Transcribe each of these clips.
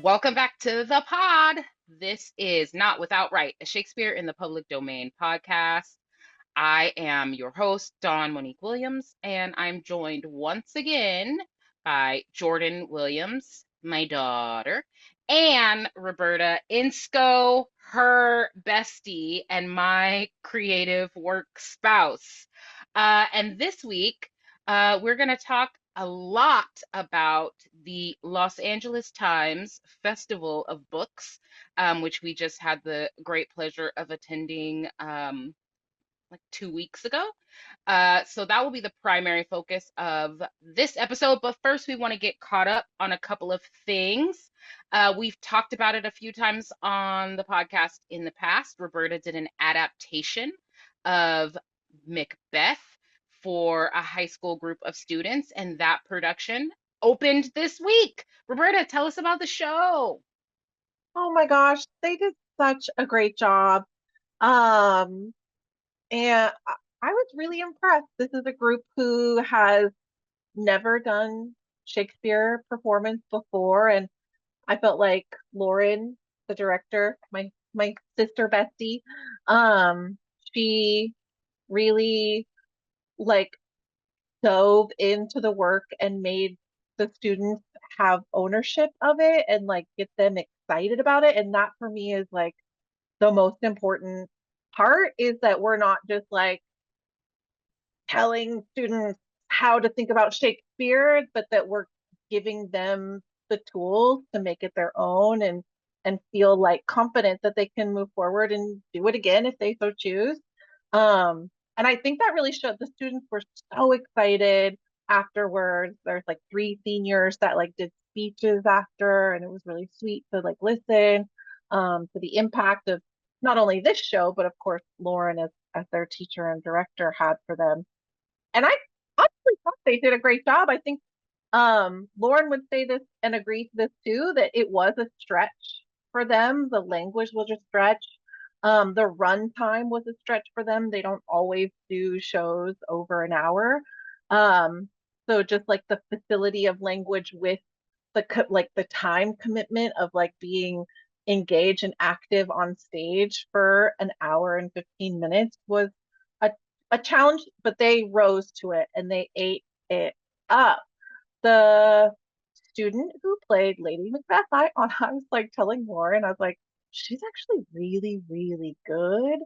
Welcome back to the pod. This is Not Without Right, a Shakespeare in the Public Domain podcast. I am your host, Dawn Monique Williams, and I'm joined once again by Jordyn Williams, my daughter, and Roberta Insco, her bestie, and my creative work spouse. And this week, we're going to talk a lot about the Los Angeles Times Festival of Books, which we just had the great pleasure of attending like 2 weeks ago. So that will be the primary focus of this episode. But first, we want to get caught up on a couple of things. We've talked about it a few times on the podcast in the past. Roberta did an adaptation of Macbeth for a high school group of students, and that production opened this week. Roberta, tell us about the show. Oh my gosh, they did such a great job. Um, and I was really impressed. This is a group who has never done Shakespeare performance before, and I felt like Lauren, the director, my sister bestie, um, she really like dove into the work and made the students have ownership of it and like get them excited about it. And that for me is like the most important part is that we're not just like telling students how to think about Shakespeare, but that we're giving them the tools to make it their own and feel like confident that they can move forward and do it again if they so choose. And I think that really showed the students were so excited afterwards. There's like three seniors that like did speeches after, and it was really sweet to like listen to the impact of not only this show, but of course Lauren as their teacher and director had for them. And I honestly thought they did a great job. I think Lauren would say this and agree to this too, that it was a stretch for them. The language was a stretch. The runtime was a stretch for them. They don't always do shows over an hour. So just like the facility of language with like the time commitment of like being engaged and active on stage for an hour and 15 minutes was a, a challenge, but they rose to it and they ate it up. The student who played Lady Macbeth, I was like telling Lauren, I was like, she's actually really, really good.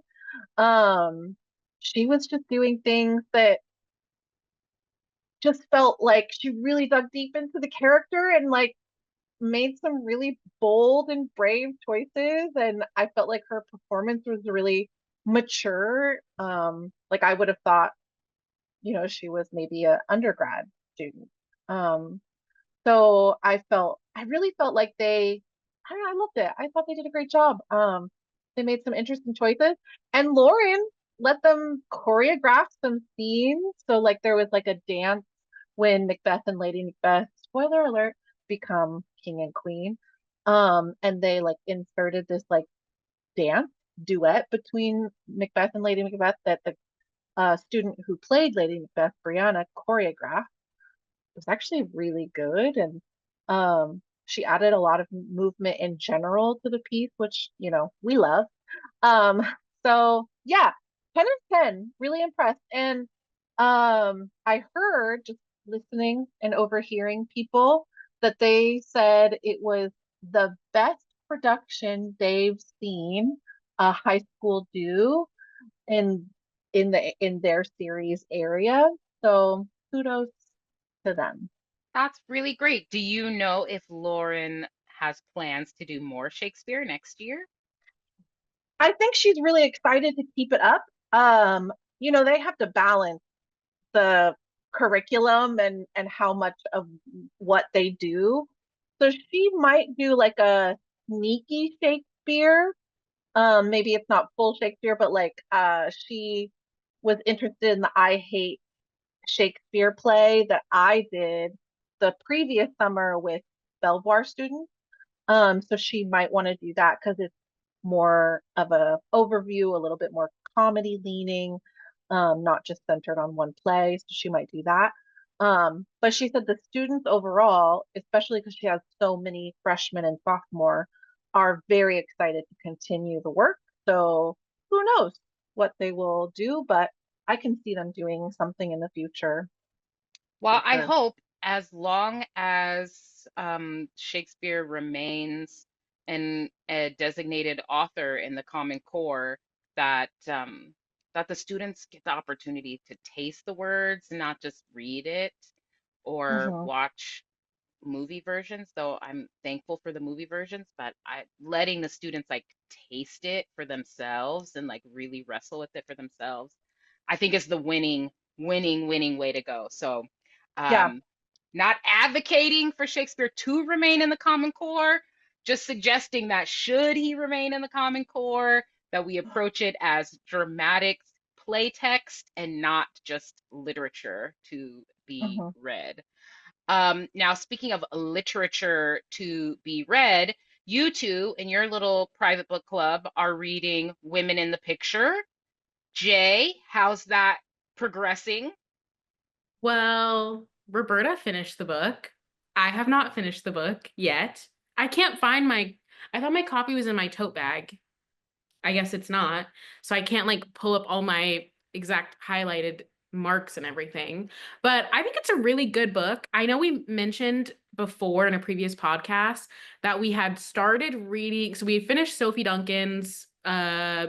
Um, she was just doing things that just felt like she really dug deep into the character and like made some really bold and brave choices. And I felt like her performance was really mature. Like I would have thought, she was maybe a undergrad student. Um, So I really felt like I don't know, I loved it. I thought they did a great job. They made some interesting choices, and Lauren let them choreograph some scenes. So like there was like a dance when Macbeth and Lady Macbeth, spoiler alert, become king and queen. And they like inserted this like dance duet between Macbeth and Lady Macbeth that the student who played Lady Macbeth, Brianna, choreographed was actually really good. And she added a lot of movement in general to the piece, which, we love. Um, so yeah, 10 of 10, really impressed. And I heard just listening and overhearing people that they said it was the best production they've seen a high school do in in their series area. So kudos to them. That's really great. Do you know if Lauren has plans to do more Shakespeare next year? I think she's really excited to keep it up. They have to balance the curriculum and how much of what they do. So she might do like a sneaky Shakespeare. Maybe it's not full Shakespeare, but like she was interested in the I Hate Shakespeare play that I did the previous summer with Belvoir students. So she might want to do that because it's more of a overview, a little bit more comedy leaning, not just centered on one play. So she might do that. But she said the students overall, especially because she has so many freshmen and sophomore, are very excited to continue the work. So who knows what they will do, but I can see them doing something in the future Well, for I sure. hope as long as Shakespeare remains a designated author in the Common Core, that that the students get the opportunity to taste the words and not just read it or Hmm. watch movie versions, though I'm thankful for the movie versions, but I letting the students like taste it for themselves and like really wrestle with it for themselves, I think is the winning way to go. So, Yeah. um, not advocating for Shakespeare to remain in the Common Core, just suggesting that should he remain in the Common Core, that we approach it as dramatic play text and not just literature to be Hmm. read. Now, speaking of literature to be read, you two in your little private book club are reading Women in the Picture. Jay, how's that progressing? Well, Roberta finished the book. I have not finished the book yet. I can't find I thought my copy was in my tote bag. I guess it's not. So I can't like pull up all my exact highlighted marks and everything. But I think it's a really good book. I know we mentioned before in a previous podcast that we had started reading. So we finished Sophie Duncan's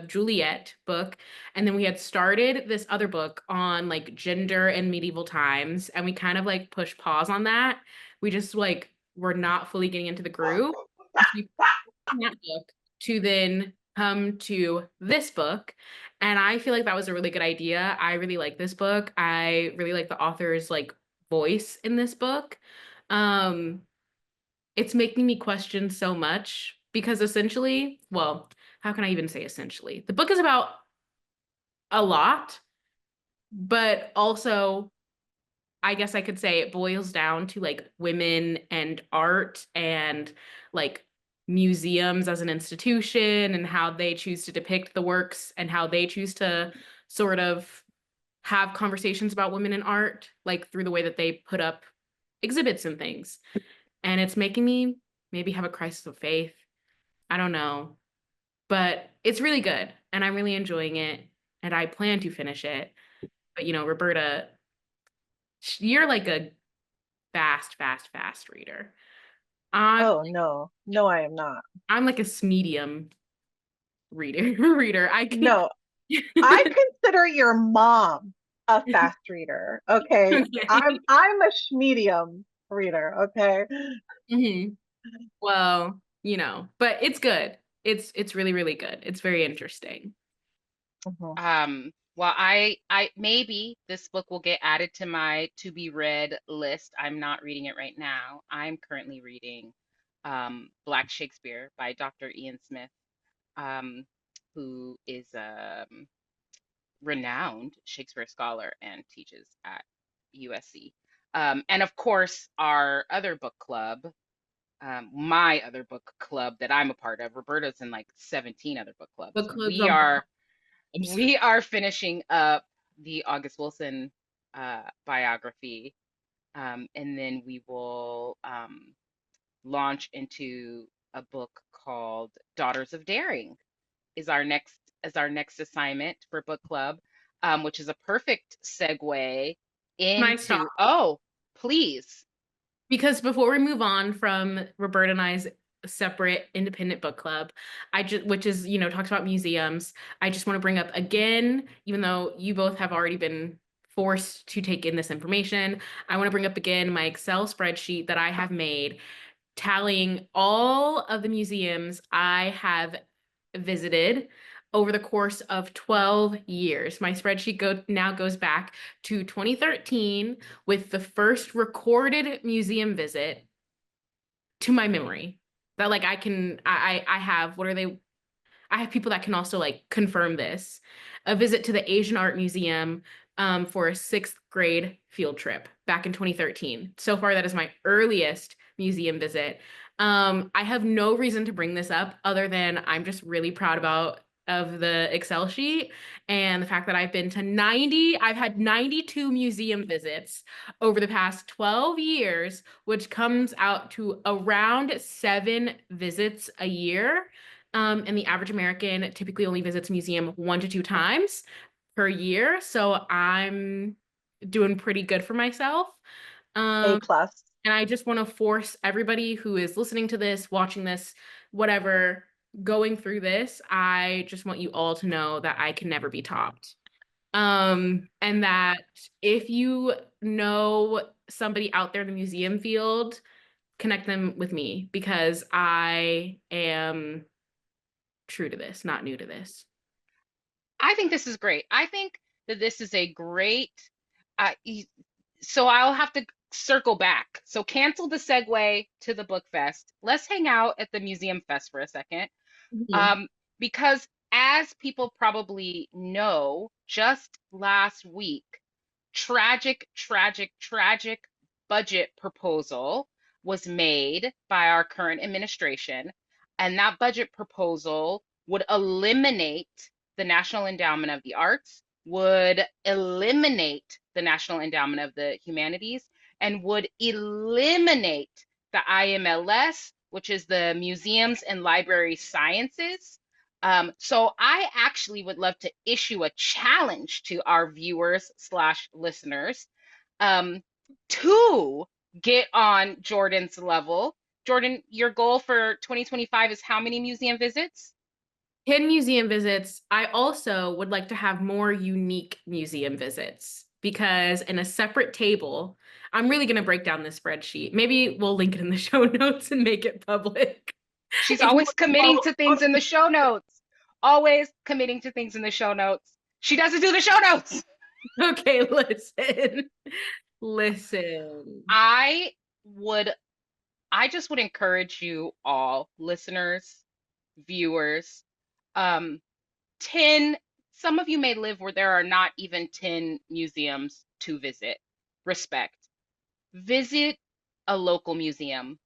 Juliet book, and then we had started this other book on like gender and medieval times, and we kind of like pushed pause on that. We just like were not fully getting into the groove. So we that book to then come to this book. And I feel like that was a really good idea. I really like this book. I really like the author's like voice in this book. Um, it's making me question so much because essentially, well, how can I even say essentially? The book is about a lot, but also I guess I could say it boils down to like women and art and like museums as an institution and how they choose to depict the works and how they choose to sort of have conversations about women in art, like through the way that they put up exhibits and things. And it's making me maybe have a crisis of faith. I don't know. But it's really good and I'm really enjoying it and I plan to finish it. But Roberta, you're like a fast reader. I'm Oh no, no, I am not. I'm like a medium reader. I can No, I consider your mom a fast reader. Okay, okay. I'm a medium reader. Okay. Mhm. Well, but it's good. It's really, really good. It's very interesting. Mhm. Well, I maybe this book will get added to my to be read list. I'm not reading it right now. I'm currently reading Black Shakespeare by Dr. Ian Smith, um, who is renowned Shakespeare scholar and teaches at USC. And of course, our other book club, my other book club that I'm a part of, Roberta's in like 17 other book clubs. Book clubs on book clubs. We are finishing up the August Wilson biography, and then we will launch into a book called Daughters of Daring is our next assignment for book club, which is a perfect segue Can I stop? into, oh, please. Because before we move on from Roberta and I's separate independent book club, I just which is, talks about museums, I just want to bring up again, even though you both have already been forced to take in this information, I want to bring up again my Excel spreadsheet that I have made tallying all of the museums I have visited over the course of 12 years. My spreadsheet now goes back to 2013 with the first recorded museum visit to my memory. That like I have what are they I have people that can also like confirm this. A visit to the Asian Art Museum for a sixth grade field trip back in 2013. So far, that is my earliest museum visit. I have no reason to bring this up other than I'm just really proud about of the Excel sheet, and the fact that I've had 92 museum visits over the past 12 years, which comes out to around 7 visits a year. And the average American typically only visits a museum 1 to 2 times per year. So I'm doing pretty good for myself. A Um, plus. and I just want to force everybody who is listening to this, watching this, whatever, going through this, I just want you all to know that I can never be topped. And that if you know somebody out there in the museum field, connect them with me, because I am true to this, not new to this. I think this is great. I think that this is a great, uh, y- so I'll have to circle back. So cancel the segue to the book fest. Let's hang out at the museum fest for a second. Mhm. Um, because as people probably know, just last week, tragic budget proposal was made by our current administration. And that budget proposal would eliminate the National Endowment of the Arts, would eliminate the National Endowment of the Humanities, and would eliminate the IMLS, which is the Museums and Library Sciences. So I actually would love to issue a challenge to our viewers slash listeners um, to get on Jordyn's level. Jordyn, your goal for 2025 is how many museum visits? 10 museum visits. I also would like to have more unique museum visits, because in a separate table, I'm really going to break down this spreadsheet. Maybe we'll link it in the show notes and make it public. She's If you always want to committing to follow, things in the show notes. Always committing to things in the show notes. She doesn't do the show notes. okay, listen. Listen. I would, I just would encourage you all, listeners, viewers, um, 10, some of you may live where there are not even 10 museums to visit. Respect. Visit a local museum.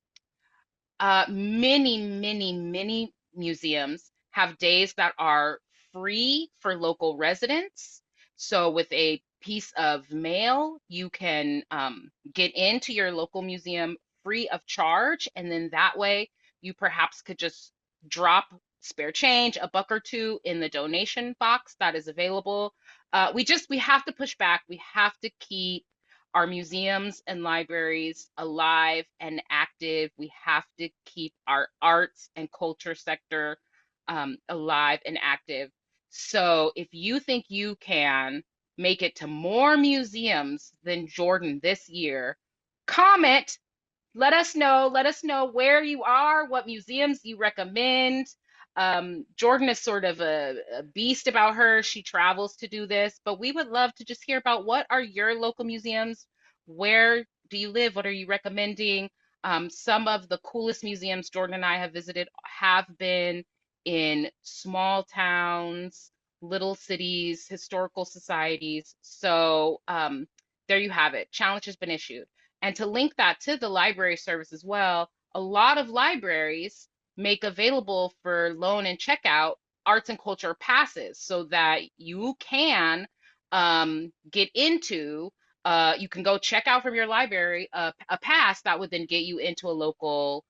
Many museums have days that are free for local residents. So, with a piece of mail, you can get into your local museum free of charge. And then that way, you perhaps could just drop spare change, a buck or two in the donation box that is available. We have to push back. We have to keep our museums and libraries alive and active. We have to keep our arts and culture sector alive and active. So if you think you can make it to more museums than Jordyn this year, comment, let us know. Let us know where you are, what museums you recommend. Jordyn is sort of a beast about her. She travels to do this, but we would love to just hear about what are your local museums? Where do you live? What are you recommending? Some of the coolest museums Jordyn and I have visited have been in small towns, little cities, historical societies. So there you have it. Challenge has been issued. And to link that to the library service as well, a lot of libraries make available for loan and checkout arts and culture passes so that you can get into, you can go check out from your library a pass that would then get you into a local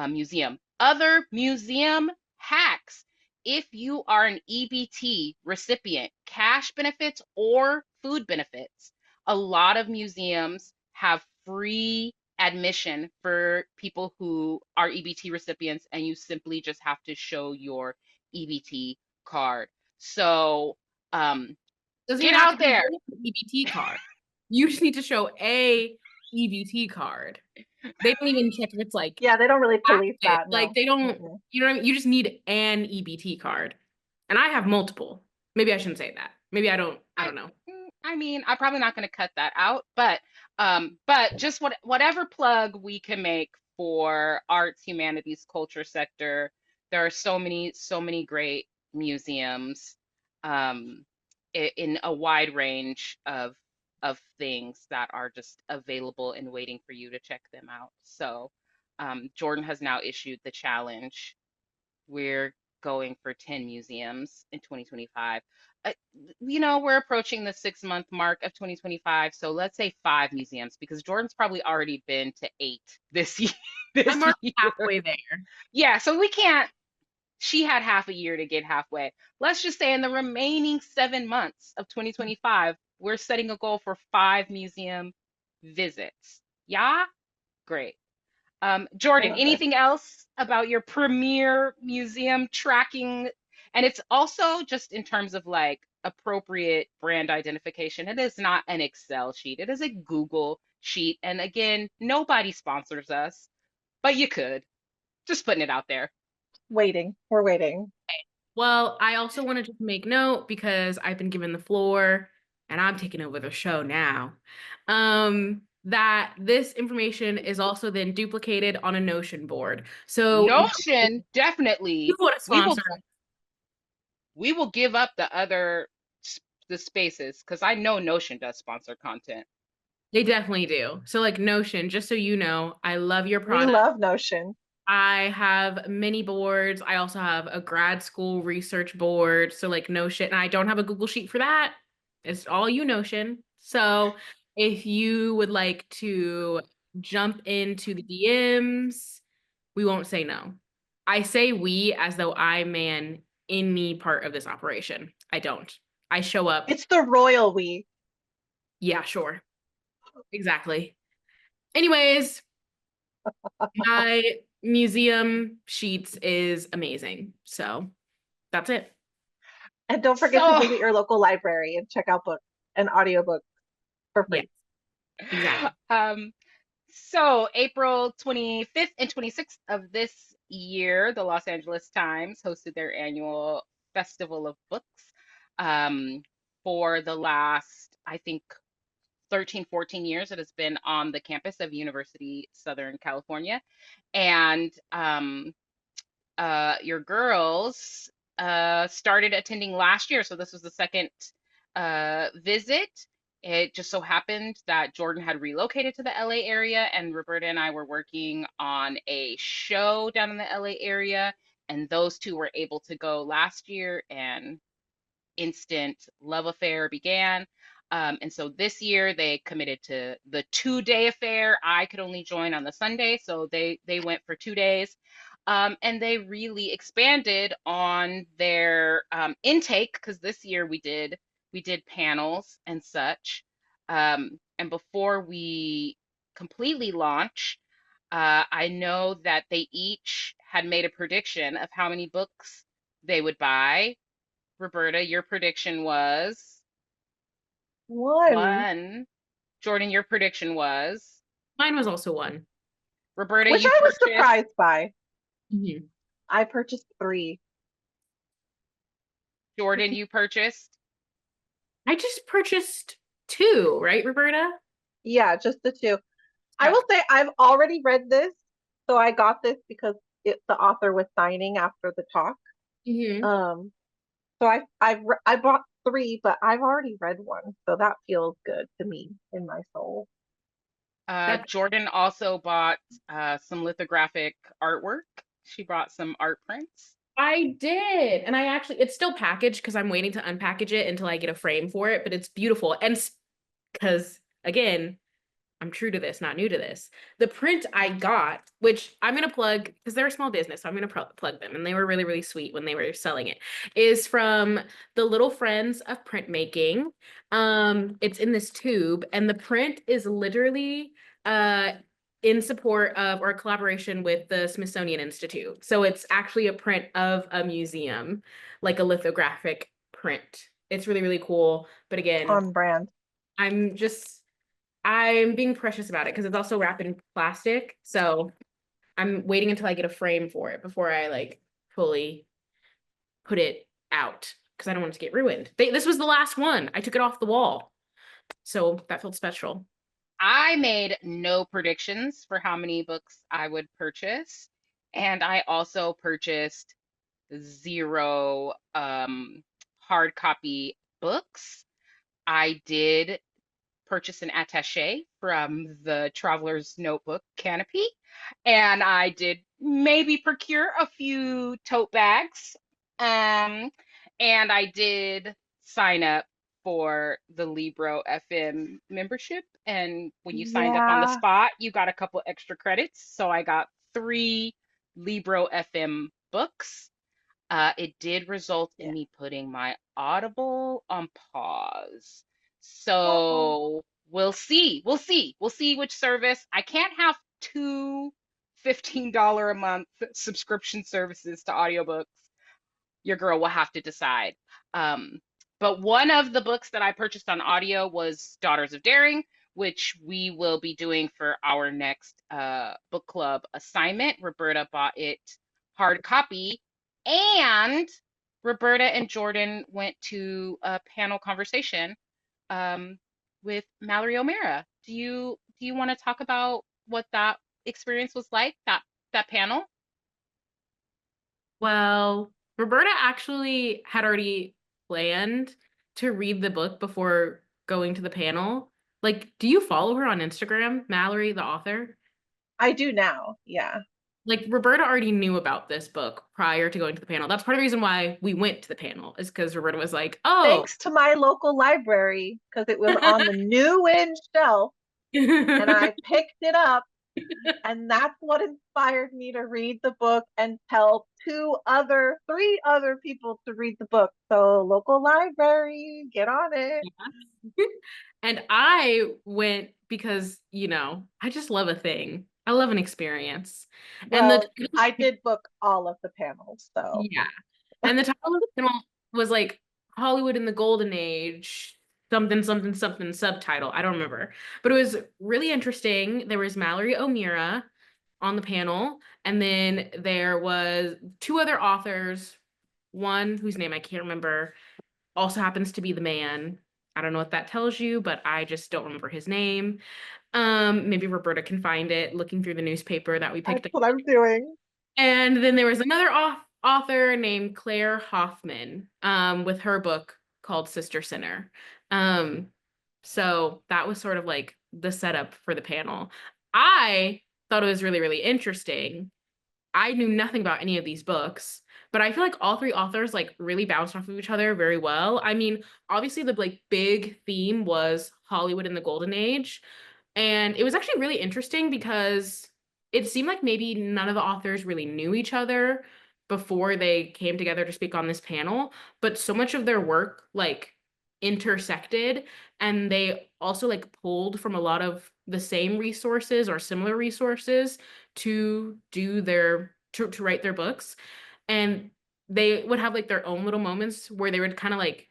museum. Other museum hacks. If you are an EBT recipient, cash benefits or food benefits, a lot of museums have free admission for people who are EBT recipients, and you simply just have to show your EBT card. So Doesn't get even have to out be there. your EBT card. You just need to show a EBT card. They don't even check if it's like Yeah, they don't really police active. that. Like No. they don't, Mm-mm. you know what I mean? You just need an EBT card. And I have multiple. Maybe I shouldn't say that. Maybe I I don't know. I mean, I'm probably not going to cut that out, but just whatever plug we can make for arts, humanities, culture sector. There are so many great museums um, in a wide range of things that are just available and waiting for you to check them out. So Jordyn has now issued the challenge. We're going for 10 museums in 2025. Uh, we're approaching the 6 month mark of 2025, so let's say 5 museums because Jordan's probably already been to 8 this year. This I'm already year. halfway there. Yeah, so we can't. She had half a year to get halfway. Let's just say in the remaining 7 months of 2025, we're setting a goal for 5 museum visits. Yeah? Great. I Jordyn, love this. anything else about your premier museum tracking? And it's also just in terms of like appropriate brand identification. It is not an Excel sheet, it is a Google sheet. And again, nobody sponsors us, but you could. Just putting it out there. Waiting. We're waiting. Well, I also wanted to make note because I've been given the floor and I'm taking over the show now. That this information is also then duplicated on a Notion board. So if Notion, you definitely. want to We will sponsor us, we will give up the other the spaces because I know Notion does sponsor content. they definitely do. So like Notion, just so you know, I love your We product. love Notion. I have many boards. I also have a grad school research board. So like Notion, and I don't have a Google Sheet for that. It's all you Notion. So if you would like to jump into the DMs, we won't say no. I say we as though I man any part of this operation. I don't. I show up. It's the royal we. Yeah, sure. Exactly. Anyways, my museum sheets is amazing. So that's it. And don't forget to So, visit your local library and check out books and audiobooks for Yeah, free. exactly. um, so April 25th and 26th of this year, the Los Angeles Times hosted their annual Festival of Books. Um, for the last, I think, 13, 14 years, it has been on the campus of University Southern California. And your girls started attending last year, so this was the second visit. It just so happened that Jordyn had relocated to the LA area, and Roberta and I were working on a show down in the LA area, and those two were able to go last year, and instant love affair began. And so this year they committed to the 2 day affair. I could only join on the Sunday, so they went for 2 days. And they really expanded on their intake because this year we did panels and such. And before we completely launch, I know that they each had made a prediction of how many books they would buy. Roberta, your prediction was One, 1. Jordyn, your prediction was. Mine was also one. Roberta, which you I was purchased. surprised by. Mhm. I purchased 3. Jordyn, you purchased. I just purchased 2, right, Roberta? Yeah, just the 2. I Okay. will say I've already read this, so I got this because the author was signing after the talk. Mhm. So I bought 3, but I've already read one, so that feels good to me in my soul. That Jordyn also bought some lithographic artwork. She bought some art prints. I did. And I actually, it's still packaged because I'm waiting to unpackage it until I get a frame for it, but it's beautiful. And because, again, I'm true to this, not new to this. The print I got, which I'm going to plug because they're a small business, so I'm going to plug them. And they were really, really sweet when they were selling it, is from the Little Friends of Printmaking. It's in this tube, and the print is literally in support of or collaboration with the Smithsonian Institute. So it's actually a print of a museum, like a lithographic print. It's really, really cool. But again, On brand. I'm being precious about it because it's also wrapped in plastic. So I'm waiting until I get a frame for it before I like fully put it out because I don't want it to get ruined. This was the last one. I took it off the wall. So that felt special. I made no predictions for how many books I would purchase, and I also purchased 0 hard copy books. I did purchase an attaché from the Traveler's Notebook Canopy, and I did maybe procure a few tote bags And I did sign up for the Libro FM membership. And when you signed up on the Yeah. spot, you got a couple extra credits. So I got 3 Libro FM books. It did result in Yeah. me putting my Audible on pause. Oh, So we'll see. We'll see. We'll see which service. I can't have two $15 a month subscription services to audiobooks. Your girl will have to decide. Um, but one of the books that I purchased on audio was Daughters of Daring, which we will be doing for our next book club assignment. Roberta bought it hard copy, and Roberta and Jordyn went to a panel conversation um, with Mallory O'Meara. Do you want to talk about what that experience was like, that panel? Well, Roberta actually had already planned to read the book before going to the panel. Like, do you follow her on Instagram, Mallory, the author? I do now. Yeah. Like, Roberta already knew about this book prior to going to the panel. That's part of the reason why we went to the panel, is because Roberta was like, oh. Thanks to my local library, because it was on the new in shelf and I picked it up. And that's what inspired me to read the book and tell 3 other people to read the book. So, local library, get on it. And I went because, I just love a thing. I love an experience. And the Well, I did book all of the panels. So, yeah. And the title of the panel was like Hollywood in the Golden Age, something, something, something subtitle. I don't remember. But it was really interesting. There was Mallory O'Meara on the panel, and then there was 2 other authors, one whose name I can't remember, also happens to be the man. I don't know what that tells you, but I just don't remember his name. Maybe Roberta can find it looking through the newspaper that we that's picked up. what I'm doing. And then there was another author named Claire Hoffman, with her book called Sister Sinner. Um, so that was sort of like the setup for the panel. I thought it was really, really interesting. I knew nothing about any of these books, but I feel like all 3 authors like really bounced off of each other very well. I mean, obviously the like big theme was Hollywood in the Golden Age, and it was actually really interesting because it seemed like maybe none of the authors really knew each other before they came together to speak on this panel, but so much of their work like intersected, and they also like pulled from a lot of the same resources or similar resources to do their to write their books. And they would have like their own little moments where they would kind of like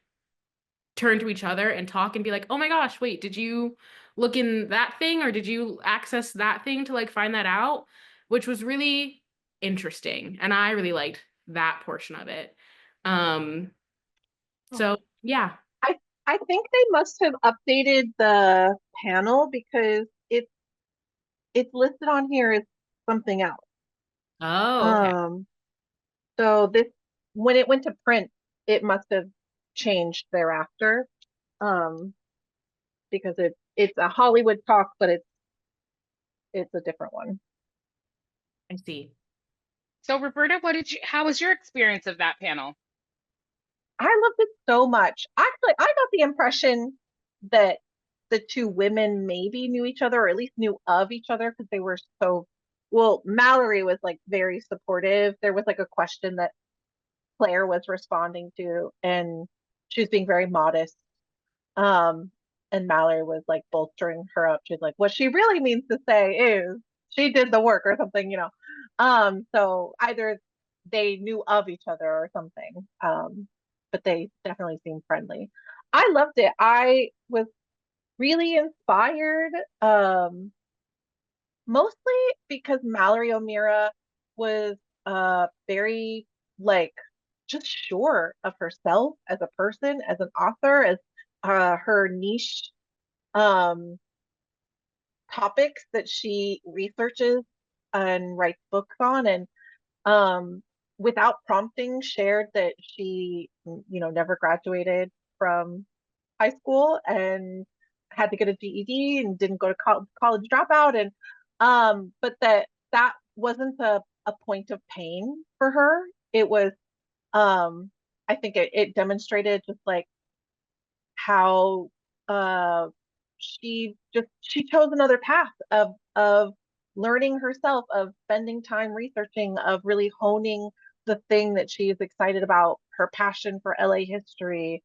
turn to each other and talk and be like, oh my gosh, wait, did you look in that thing, or did you access that thing to like find that out? Which was really interesting. And I really liked that portion of it. Um, Oh, so yeah. I I think they must have updated the panel because it's listed on here as something else. Oh, okay. Um, so this when it went to print, it must have changed thereafter. Um, because it's a Hollywood talk, but it's a different one. I see. So Roberta, how was your experience of that panel? I loved it so much. Actually, I got the impression that the 2 women maybe knew each other or at least knew of each other because they were so well, Mallory was like very supportive. There was like a question that Claire was responding to and she was being very modest. Um, and Mallory was like bolstering her up. She's like, what she really means to say is she did the work or something. So either they knew of each other or something. But they definitely seemed friendly. I loved it. I was really inspired, mostly because Mallory O'Meara was very like just sure of herself as a person, as an author, as her niche um, topics that she researches and writes books on, and um, without prompting, shared that she, never graduated from high school and had to get a GED and didn't go to college dropout, and but that wasn't a point of pain for her. It was I think it demonstrated just like how uh she chose another path of learning herself, of spending time researching, of really honing the thing that she is excited about, her passion for LA history,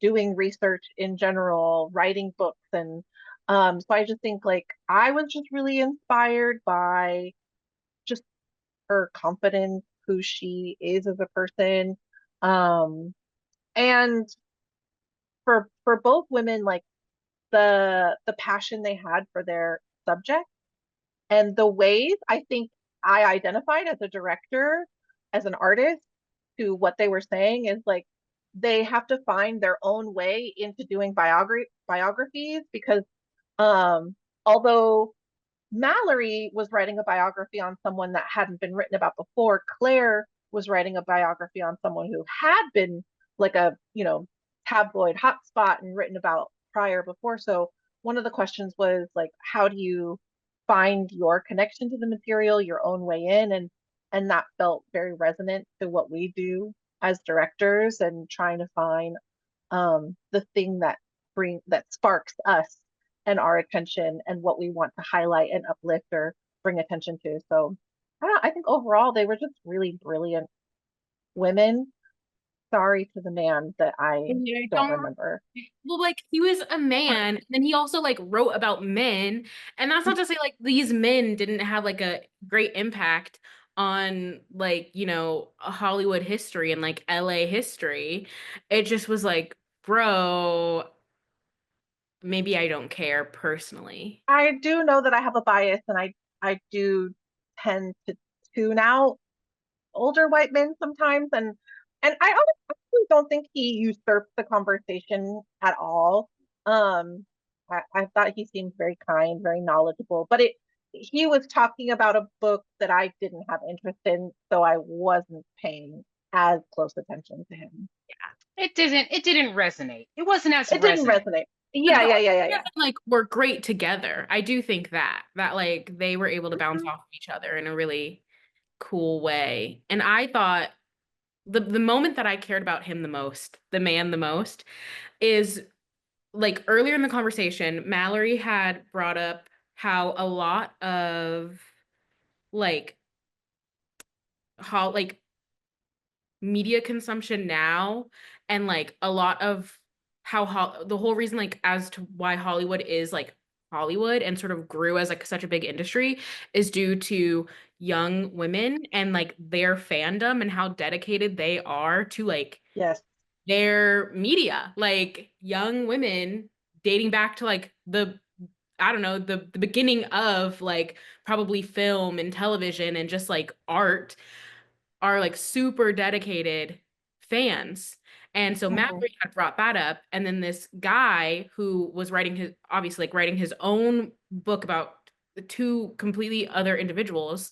doing research in general, writing books. And so I just think like I was just really inspired by just her confidence, who she is as a person. And for both women, like the passion they had for their subject and the ways I think I identified as a director, as an artist, to what they were saying is like they have to find their own way into doing biographies because although Mallory was writing a biography on someone that hadn't been written about before. Claire was writing a biography on someone who had been like a, tabloid hotspot and written about prior before. So one of the questions was like, how do you find your connection to the material, your own way in? And that felt very resonant to what we do as directors and trying to find the thing that sparks us and our attention and what we want to highlight and uplift or bring attention to. So I think overall they were just really brilliant women. Sorry to the man that I Yeah, I don't don't. remember. Well, like he was a man, and then he also like wrote about men, and that's not to say like these men didn't have like a great impact on like Hollywood history and like LA history. It just was like, bro, maybe I don't care personally. I do know that I have a bias and I do tend to tune out older white men sometimes and I honestly don't think he usurped the conversation at all. I thought he seemed very kind, very knowledgeable, but he was talking about a book that I didn't have interest in, so I wasn't paying as close attention to him. It didn't resonate. It wasn't as It didn't resonant. resonate. But Yeah, the yeah, other yeah, yeah, two of yeah. them, like were great together. I do think that like they were able to bounce Mhm. off of each other in a really cool way. And I thought the moment that I cared about him the most, the man the most, is like earlier in the conversation, Mallory had brought up how a lot of like how like media consumption now and like a lot of how the whole reason like as to why Hollywood is like Hollywood and sort of grew as like such a big industry is due to young women and like their fandom and how dedicated they are to like Yes. their media, like young women dating back to like the I don't know, the beginning of like probably film and television and just like art are like super dedicated fans. And so Mhm. Mallory had brought that up. And then this guy who was writing his, obviously, like writing his own book about the two completely other individuals,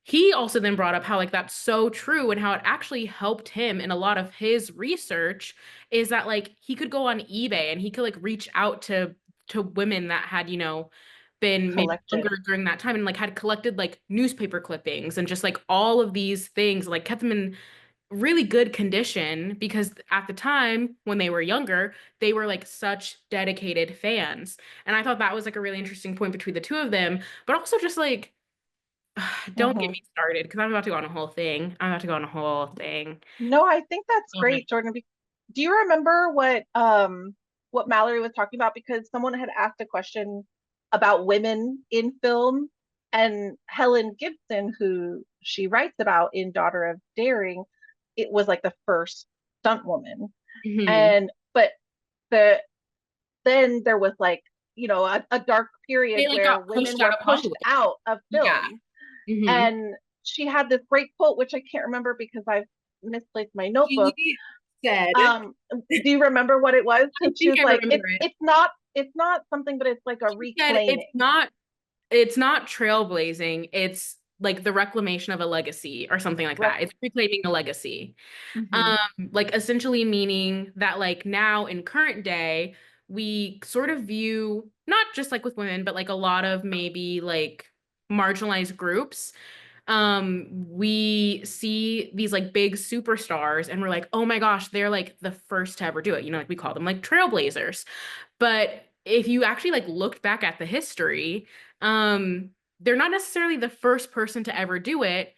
he also then brought up how like that's so true and how it actually helped him in a lot of his research is that like he could go on eBay and he could like reach out to women that had been maybe Collected. younger during that time and like had collected like newspaper clippings and just like all of these things like kept them in really good condition because at the time when they were younger they were like such dedicated fans. And I thought that was like a really interesting point between the two of them, but also just like don't get Mhm. me started because I'm about to go on a whole thing. I'm about to go on a whole thing. No, I think that's Um, great, Jordyn. Do you remember what Mallory was talking about? Because someone had asked a question about women in film, and Helen Gibson, who she writes about in Daughter of Daring, it was like the first stunt woman. mhm. And but the then there was like, a dark period They like where got women pushed out were of pushed Hollywood. out of Yeah. film. Hmm. And she had this great quote, which I can't remember because I've misplaced my notebook. She said, Do you remember what it was? I Because she think was I like, remember it. it's not something, but it's like a She said reclaiming. it's not trailblazing, it's like the reclamation of a legacy or something like Rec- that. It's reclaiming a legacy. Mhm. Like essentially meaning that like now in current day, we sort of view not just like with women, but like a lot of maybe like marginalized groups we see these like big superstars and we're like, oh my gosh, they're like the first to ever do it. You know, like we call them like trailblazers. But if you actually like looked back at the history, they're not necessarily the first person to ever do it.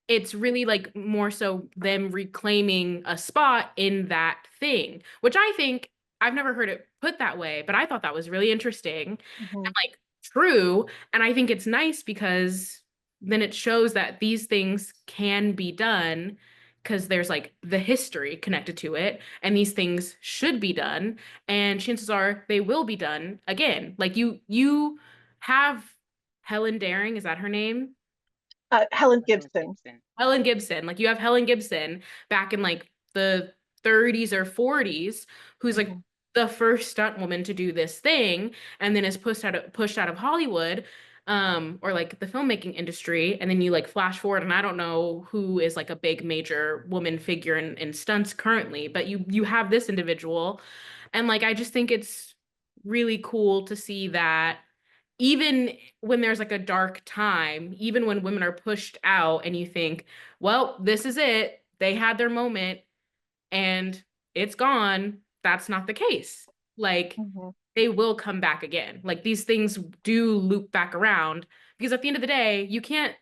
It's really like more so them reclaiming a spot in that thing, which I think I've never heard it put that way, but I thought that was really interesting and Mhm. like true. And I think it's nice because then it shows that these things can be done because there's like the history connected to it, and these things should be done, and chances are they will be done again. Like you have Helen Daring, is that her name? Helen Helen Gibson. Gibson. Helen Gibson. Like you have Helen Gibson back in like the 30s or 40s, who's like Mhm. the first stunt woman to do this thing, and then is pushed out of Hollywood, or like the filmmaking industry. And then you like flash forward, and I don't know who is like a big major woman figure in stunts currently, but you have this individual, and like I just think it's really cool to see that even when there's like a dark time, even when women are pushed out and you think, well, this is it, they had their moment and it's gone, that's not the case. Like Mhm. they will come back again. Like these things do loop back around because at the end of the day, you can't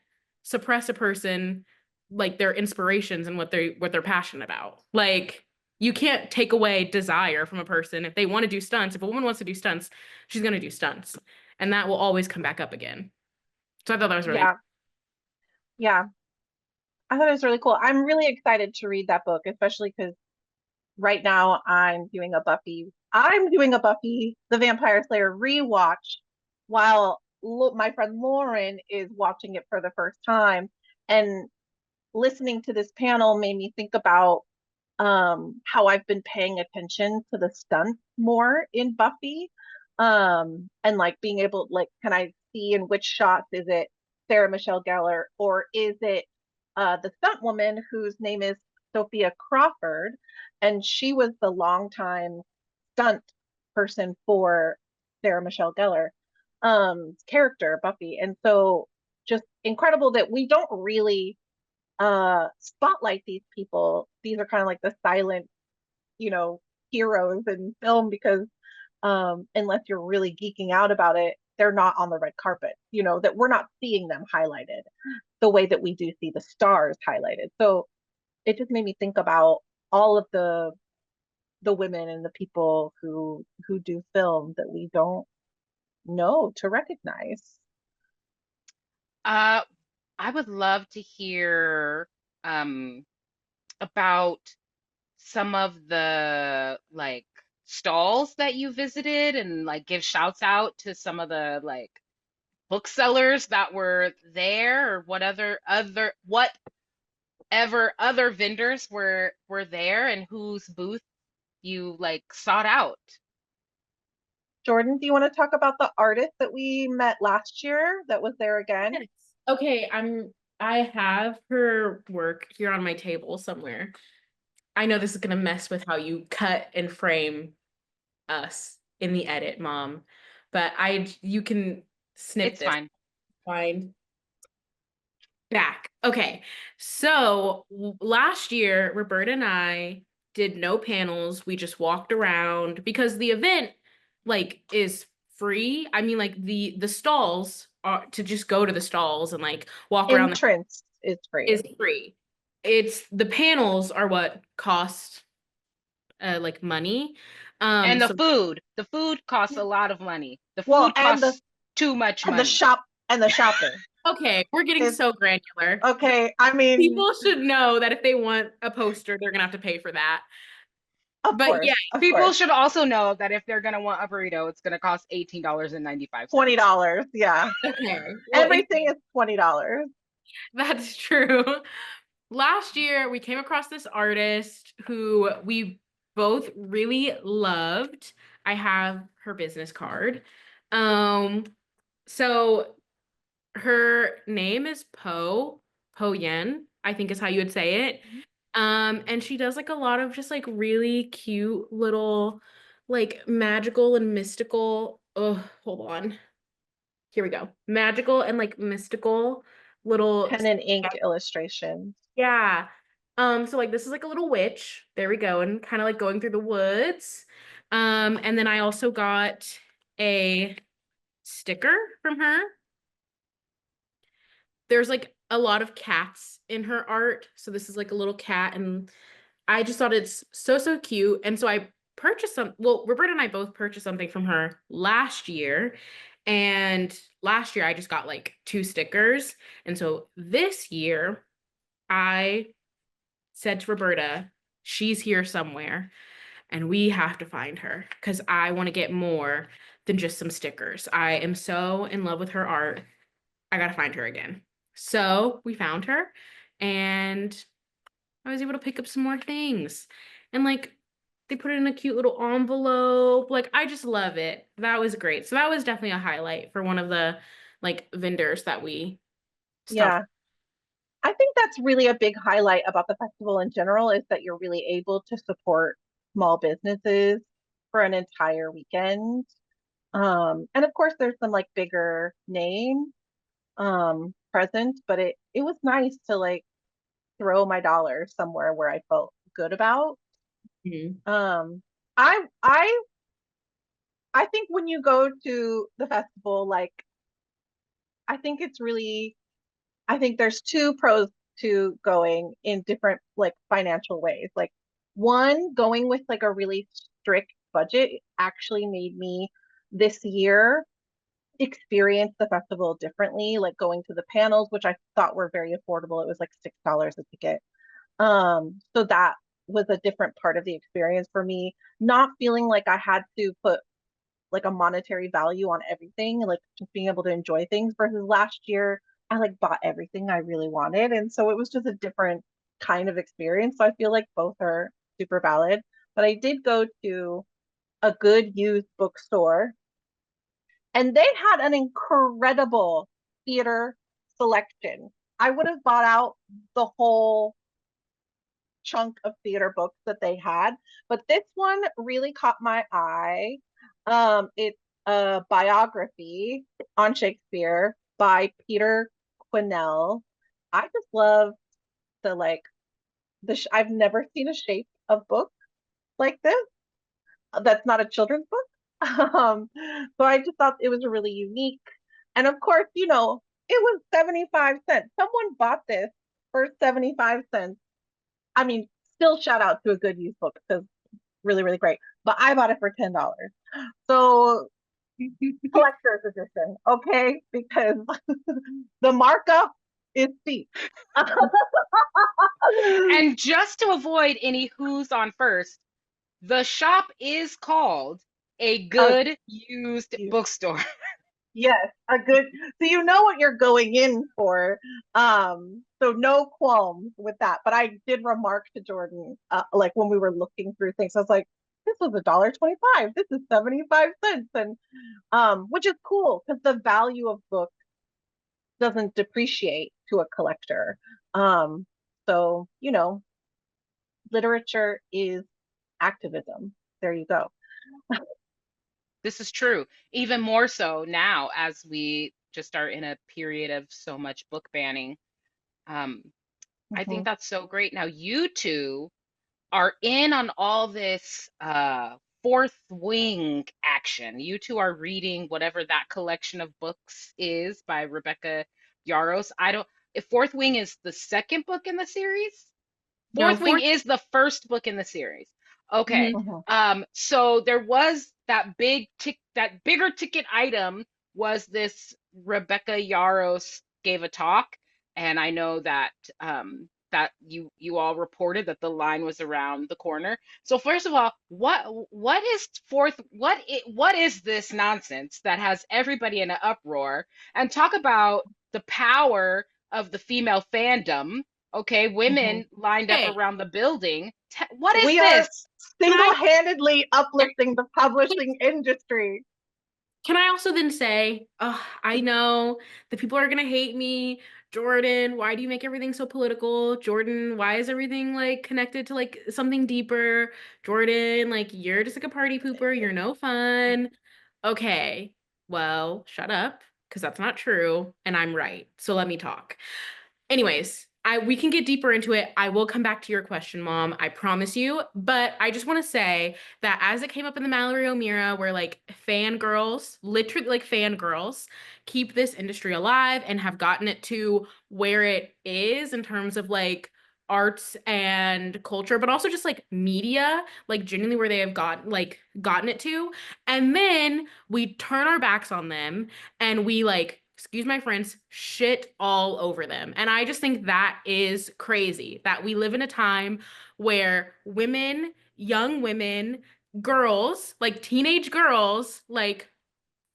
suppress a person like their inspirations and what they're passionate about. Like you can't take away desire from a person if they want to do stunts. If a woman wants to do stunts, she's going to do stunts, and that will always come back up again. So I thought that was really Yeah, yeah. I thought it was really cool. I'm really excited to read that book, especially because right now I'm doing a Buffy the Vampire Slayer rewatch while my friend Lauren is watching it for the first time. And listening to this panel made me think about how I've been paying attention to the stunts more in Buffy. And like being able, like, can I see in which shots is it Sarah Michelle Gellar, or is it the stunt woman whose name is Sophia Crawford, and she was the longtime stunt person for Sarah Michelle Gellar character Buffy. And so just incredible that we don't really spotlight these people. These are kind of like the silent, you know, heroes in film, because unless you're really geeking out about it, they're not on the red carpet, you know, that we're not seeing them highlighted the way that we do see the stars highlighted. So it just made me think about all of the women and the people who do film that we don't know to recognize. Uh, I would love to hear um about some of the like stalls that you visited, and like give shouts out to some of the like booksellers that were there, or whatever other vendors were there, and whose booth you like sought out. Jordyn, do you want to talk about the artist that we met last year that was there again? Yes. Okay, I have her work here on my table somewhere. I know this is gonna mess with how you cut and frame us in the edit, Mom, but you can snip It's this. fine. Find back. Okay. So last year, Roberta and I did no panels. We just walked around because the event like is free. I mean, like the stalls are to just go to the stalls and like walk around Entrance is free. is free. It's the panels are what cost like money. And So the food costs a lot of money. The Well, food costs too much and the money. shop and the shopping. okay, we're getting It's so granular. okay. I mean, People should know that if they want a poster, they're gonna have to pay for that. of But course, yeah, of People course. should also know that if they're gonna want a burrito, it's gonna cost $18.95. $20. Yeah. okay. Well, Everything is $20. that's true. Last year, we came across this artist who we both really loved. I have her business card. Um, so her name is Po Yen, I think is how you would say it. And she does like a lot of just like really cute little like magical and mystical. Oh, hold on. Here we go. Magical and like mystical little, pen and ink illustrations. yeah. So like this is like a little witch. There we go. And kind of like going through the woods. And then I also got a sticker from her. There's like a lot of cats in her art. So this is like a little cat, and I just thought it's so cute. And so I purchased some, well, Roberta and I both purchased something from her last year. And last year I just got like 2 stickers. And so this year I said to Roberta, she's here somewhere and we have to find her because I want to get more than just some stickers. I am so in love with her art. I got to find her again. So we found her and I was able to pick up some more things. And like they put it in a cute little envelope. Like I just love it. That was great. So that was definitely a highlight for one of the like vendors that we stopped. Yeah. I think that's really a big highlight about the festival in general is that you're really able to support small businesses for an entire weekend. And of course there's some like bigger names present, but it was nice to like throw my dollar somewhere where I felt good about. Mhm. Um, I think when you go to the festival, like I think it's really I think there's 2 pros to going in different like financial ways. Like one, going with like a really strict budget actually made me this year experience the festival differently, like going to the panels, which I thought were very affordable. It was like $6 a ticket. So that was a different part of the experience for me, not feeling like I had to put like a monetary value on everything, like just being able to enjoy things versus last year, I like bought everything I really wanted. And so it was just a different kind of experience. So I feel like both are super valid. But I did go to a good used bookstore and they had an incredible theater selection. I would have bought out the whole chunk of theater books that they had, but this one really caught my eye. It's a biography on Shakespeare by Peter Quinnell. I just love the like I've never seen a shape of book like this. That's not a children's book. So I just thought it was really unique. And of course, you know, it was 75 cents. Someone bought this for 75 cents. I mean, still shout out to a good used book because really, really great. But I bought it for $10. So collector's edition, okay? Because the markup is steep. And just to avoid any who's on first, the shop is called a uh, good used bookstore. yes, a good. So you know what you're going in for. So no qualms with that. But I did remark to Jordyn, like when we were looking through things, I was like, "This was $1.25. This is 75 cents," and which is cool because the value of books doesn't depreciate to a collector. Um, so you know, literature is activism. There you go. This is true. Even more so now as we just are in a period of so much book banning. Um, I think Mhm. that's so great. Now, you two are in on all this fourth wing action. You two are reading whatever that collection of books is by Rebecca Yarros. I don't, if Fourth Wing is the second book in the series, No, Fourth Wing fourth. is the first book in the series. Okay. Mhm. Mhm. So there was that bigger ticket item was this Rebecca Yarros gave a talk, and I know that that you all reported that the line was around the corner. So first of all, what is what is this nonsense that has everybody in an uproar? And talk about the power of the female fandom. Okay, Mhm. women lined up Hey, around the building. What is We are this? can I single-handedly uplifting the publishing industry. can I also then say, oh, I know the people are gonna hate me. Jordyn, why do you make everything so political? Jordyn, why is everything like connected to like something deeper? Jordyn, like you're just like a party pooper, you're no fun. Okay, well, shut up. because that's not true, and I'm right. So let me talk. Anyways, we can get deeper into it. I will come back to your question, Mom. I promise you. But I just want to say that as it came up in the Mallory O'Meara, where like fangirls, literally like fangirls, keep this industry alive and have gotten it to where it is in terms of like arts and culture, but also just like media, like genuinely where they have gotten it to. And then we turn our backs on them and we like, excuse my friends, shit all over them. And I just think that is crazy that we live in a time where women, young women, girls, like teenage girls, like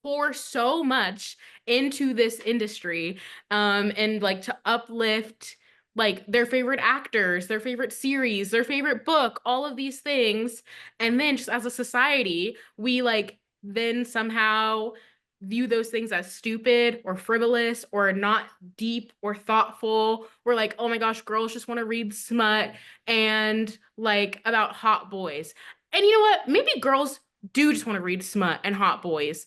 pour so much into this industry, and like to uplift like their favorite actors, their favorite series, their favorite book, all of these things. And then just as a society, we like then somehow view those things as stupid or frivolous or not deep or thoughtful. We're like, oh my gosh, girls just want to read smut and like about hot boys. And you know what? Maybe girls do just want to read smut and hot boys.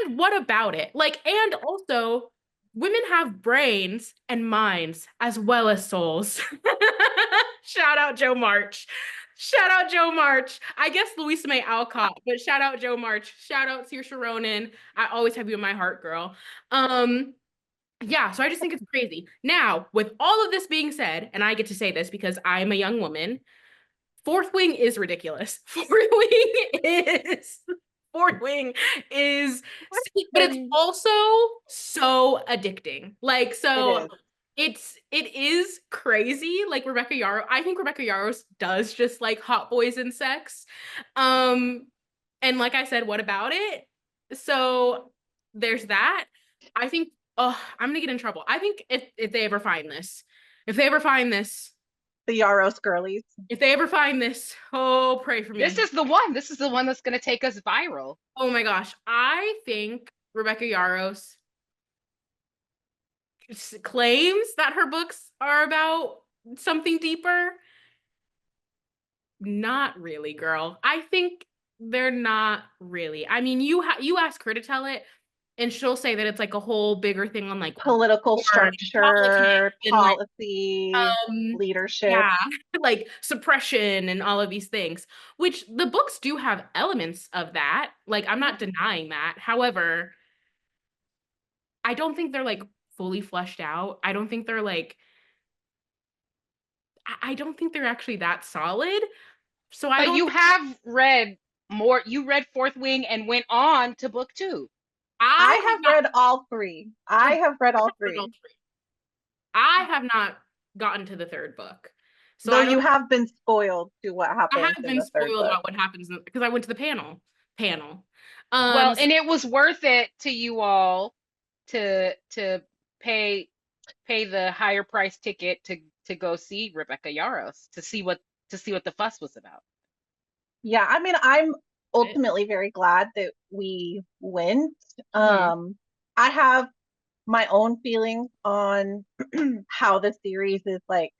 And what about it? Like, and also, women have brains and minds as well as souls. Shout out Joe March. Shout out Joe March. I guess Louisa May Alcott, but shout out Joe March. Shout out Saoirse Ronan. I always have you in my heart, girl. Yeah, so I just think it's crazy. Now, with all of this being said, and I get to say this because I'm a young woman, Fourth Wing is ridiculous. Fourth Wing is but it's And also so addicting. Like it so is. it is crazy. Like Rebecca Yarros, I think Rebecca Yarros does just like hot boys and sex. Um and like I said, what about it? So there's that. I think oh, I'm gonna get in trouble. I think if they ever find this, if they ever find this, The Yarros girlies. if they ever find this, oh, pray for This me. is the one. This is the one that's going to take us viral. Oh my gosh. I think Rebecca Yarros claims that her books are about something deeper. Not really, girl. I think they're not really. I mean, you ask her to tell it, and she'll say that it's like a whole bigger thing on like Political war and politics structure, and like policy, leadership. yeah, like suppression and all of these things, which the books do have elements of that. Like, I'm not denying that. However, I don't think they're like fully fleshed out. I don't think they're like, I don't think they're actually that solid. So I But don't you think have read more. You read Fourth Wing and went on to book two. I I have have not read all three. I have read all read all three. three. I have not gotten to the third book. So Though I don't you have been spoiled to what I happens have in been the third spoiled book. about what happens because I went to the panel. Well, So and it was worth it to you all to pay the higher price ticket to go see Rebecca Yarros to see what the fuss was about. Yeah, I mean, I'm ultimately very glad that we went. Hmm. I have my own feelings on how the series is like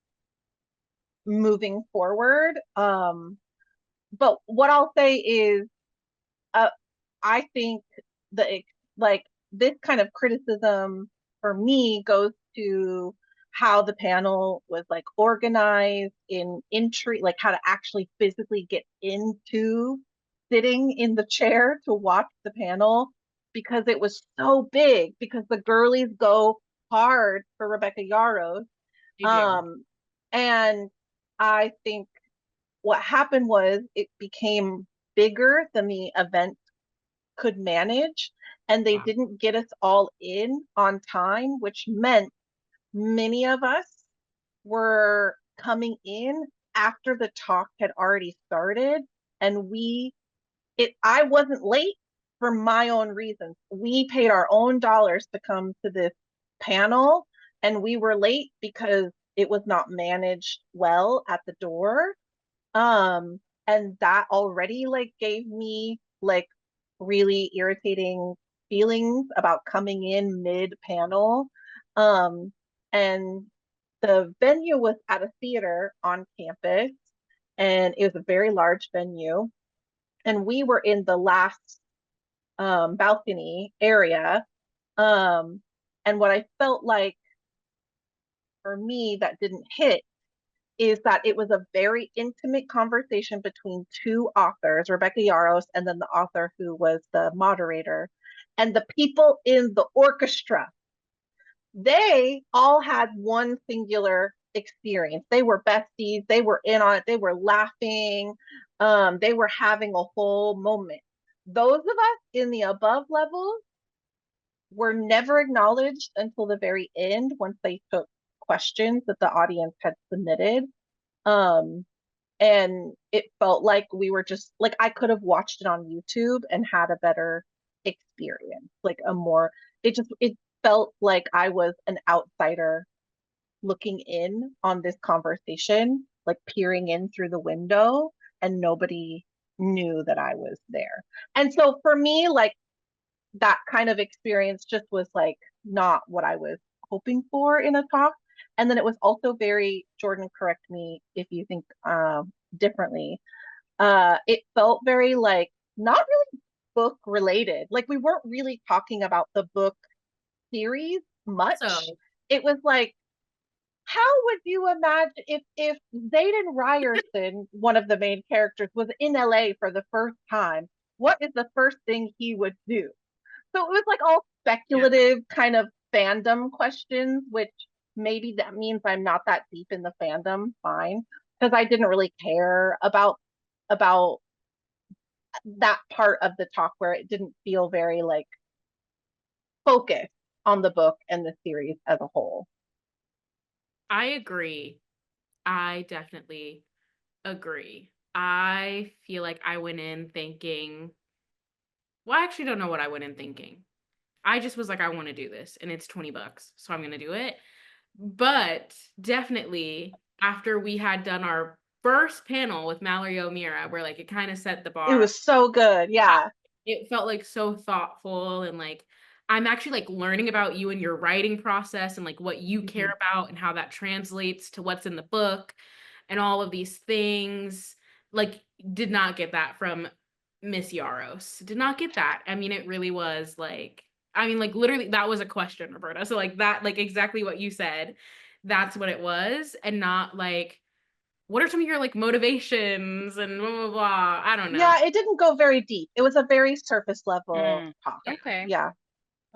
moving forward. But what I'll say is, uh, I think the like this kind of criticism for me goes to how the panel was like organized in entry, like how to actually physically get into sitting in the chair to watch the panel because it was so big because the girlies go hard for Rebecca Yarros. they do. Um, and I think what happened was it became bigger than the event could manage, and they Wow. didn't get us all in on time, which meant many of us were coming in after the talk had already started, and I wasn't late for my own reasons. We paid our own dollars to come to this panel, and we were late because it was not managed well at the door. And that already like gave me like really irritating feelings about coming in mid panel. Um, and the venue was at a theater on campus, and it was a very large venue. And we were in the last balcony area, And what I felt like for me that didn't hit is that it was a very intimate conversation between two authors, Rebecca Yarros and then the author who was the moderator, and the people in the orchestra. They all had one singular experience. They were besties. They were in on it. They were laughing. They were having a whole moment. Those of us in the above levels were never acknowledged until the very end once they took questions that the audience had submitted. And it felt like we were just like I could have watched it on YouTube and had a better experience, like a more it felt like I was an outsider looking in on this conversation, like peering in through the window, and nobody knew that I was there. And so for me, like that kind of experience just was like not what I was hoping for in a talk. And then it was also very, Jordyn, correct me if you think differently. It felt very like not really book related. Like we weren't really talking about the book series much. So It was like, how would you imagine if Zayden Ryerson, one of the main characters, was in LA for the first time? What is the first thing he would do? So it was like all yeah. speculative kind of fandom questions, which maybe that means I'm not that deep in the fandom, fine, because I didn't really care about that part of the talk where it didn't feel very like focused on the book and the series as a whole. I agree. I definitely agree. I feel like I went in thinking, well, I actually don't know what I went in thinking. I just was like, I want to do this and it's $20, so I'm going to do it. But definitely after we had done our first panel with Mallory O'Meara, where like it kind of set the It bar, was so good. Yeah. it felt like so thoughtful and like I'm actually like learning about you and your writing process and like what you care about and how that translates to what's in the book and all of these things. Like, did not get that from Miss Yarros. Did not get that. I mean, it really was like, I mean, like literally that was a question, Roberta. So like that, like exactly what you said, that's what it was, and not like, what are some of your like motivations and blah blah blah. I don't know. Yeah, it didn't go very deep. It was a very surface level Mm, talk. okay. Yeah.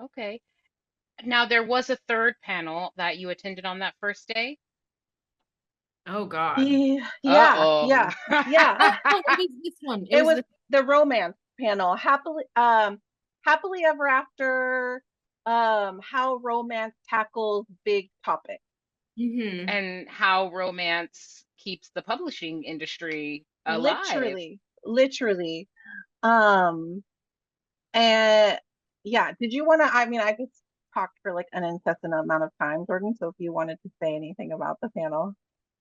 Okay. Now there was a third panel that you attended on that first day. Oh God. Yeah, Uh-oh. yeah, yeah. Oh, it was this one. It It was was this. the romance panel. Happily ever after, how romance tackles big topics. Mm-hmm. And how romance keeps the publishing industry alive. Literally. Um, and yeah, did you want to? I mean, I just talked for like an incessant amount of time, Jordyn. So if you wanted to say anything about the panel,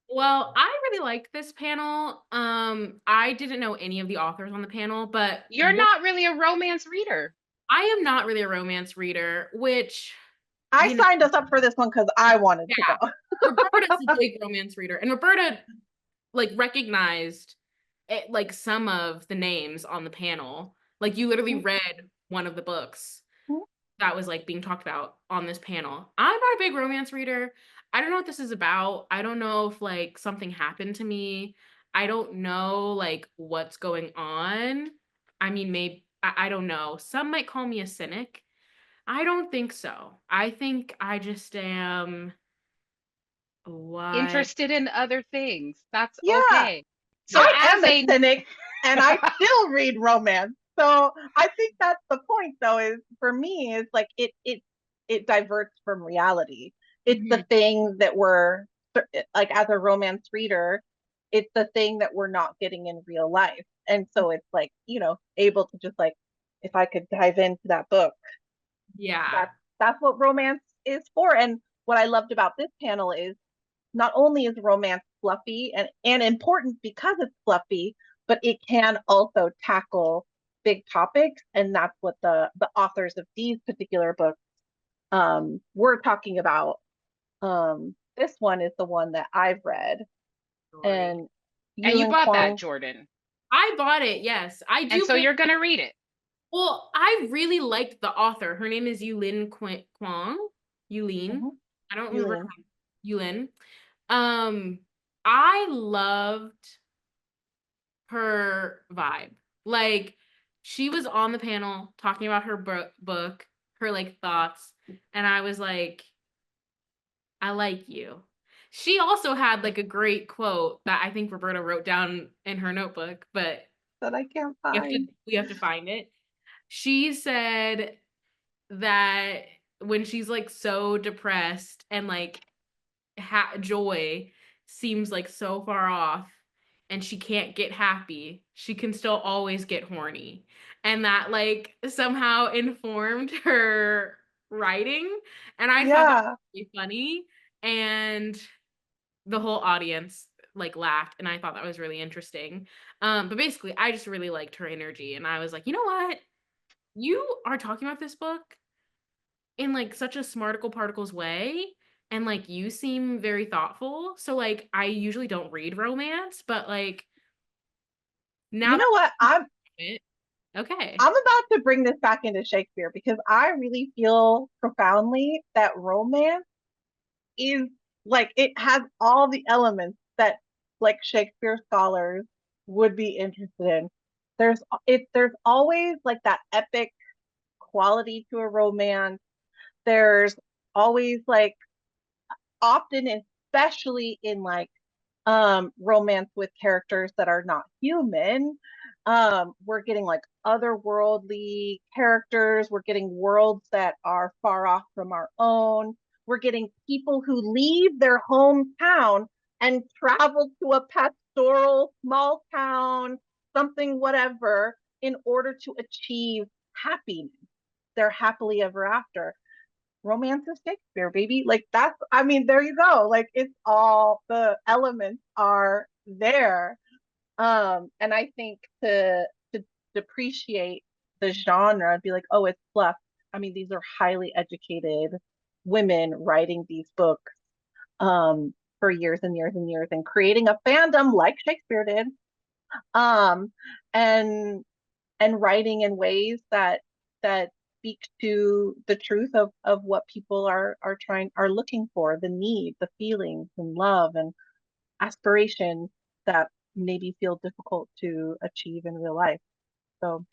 Well, I really liked this panel. I didn't know any of the authors on the panel, but You're not really a romance reader. I am not really a romance reader, which, I you know, signed us up for this one because I wanted to yeah, go. Roberta's a big romance reader, and Roberta like recognized it, like some of the names on the panel. Like you literally read one of the books that was like being talked about on this panel. I'm not a big romance reader. I don't know what this is about. I don't know if like something happened to me. I don't know like what's going on. I mean, maybe I don't know. Some might call me a cynic. I don't think so. I think I just am what Interested in other things. That's Yeah, okay. So I as am a a cynic and I still read romance. So I think that's the point though, is for me, is like it diverts from reality. It's the Mhm. thing that we're like as a romance reader, it's the thing that we're not getting in real life. And so it's like, able to just like if I could dive into that book, Yeah. that's what romance is for. And what I loved about this panel is not only is romance fluffy and important because it's fluffy, but it can also tackle big topics. And that's what the authors of these particular books were talking about. This one is the one that I've read. Great. And and you Yulin bought that, Kwong, Jordyn. I bought it. Yes, I And do so plan. you're gonna read it. Well, I really liked the author. Her name is Kwang. Yulin. Mhm. I don't remember Yulin. Yulin. Um, I loved her vibe. Like, she was on the panel talking about her book, her like thoughts, and I was like, I like you. She also had like a great quote that I think Roberta wrote down in her notebook, but That I can't we have to find. we have to find it. She said that when she's like so depressed and like joy seems like so far off and she can't get happy, she can still always get horny. And that like somehow informed her writing. And I thought that Yeah. was really funny. And the whole audience like laughed and I thought that was really interesting. But basically I just really liked her energy and I was like, you know what? You are talking about this book in like such a smarticle particles way and like you seem very thoughtful, so like I usually don't read romance, but like now You that know what? it, okay. I'm about to bring this back into Shakespeare because I really feel profoundly that romance is like it has all the elements that like Shakespeare scholars would be interested in. There's always like that epic quality to a romance. There's always like often, especially in like romance with characters that are not human, we're getting like otherworldly characters, we're getting worlds that are far off from our own, we're getting people who leave their hometown and travel to a pastoral small town, something whatever, in order to achieve happiness, their happily ever after. Romance is Shakespeare, baby. Like that's, I mean, there you go. Like it's all the elements are there. And I think to depreciate the genre and be like, oh, it's fluff. I mean, these are highly educated women writing these books for years and years and years and creating a fandom like Shakespeare did. Um, and writing in ways that speak to the truth of what people are looking for, the need, the feelings and love and aspirations that maybe feel difficult to achieve in real life. So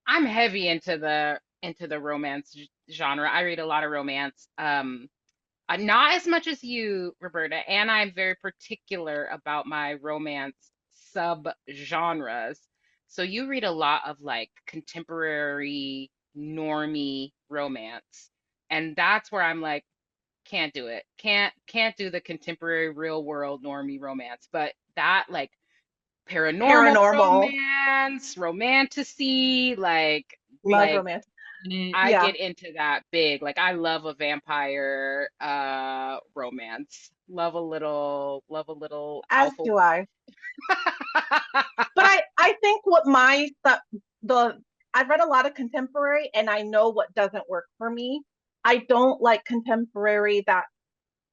I'm heavy into the romance genre. I read a lot of romance. Not as much as you, Roberta, and I'm very particular about my romance sub-genres. So you read a lot of like contemporary normie romance. And that's where I'm like, can't do it. Can't do the contemporary real world normie romance. But that like paranormal paranormal, romance, romantasy, love like romance. I Yeah, get into that big. Like I love a vampire romance. Love a little as alpha. do I. But I think what the I've read a lot of contemporary and I know what doesn't work for me. I don't like contemporary that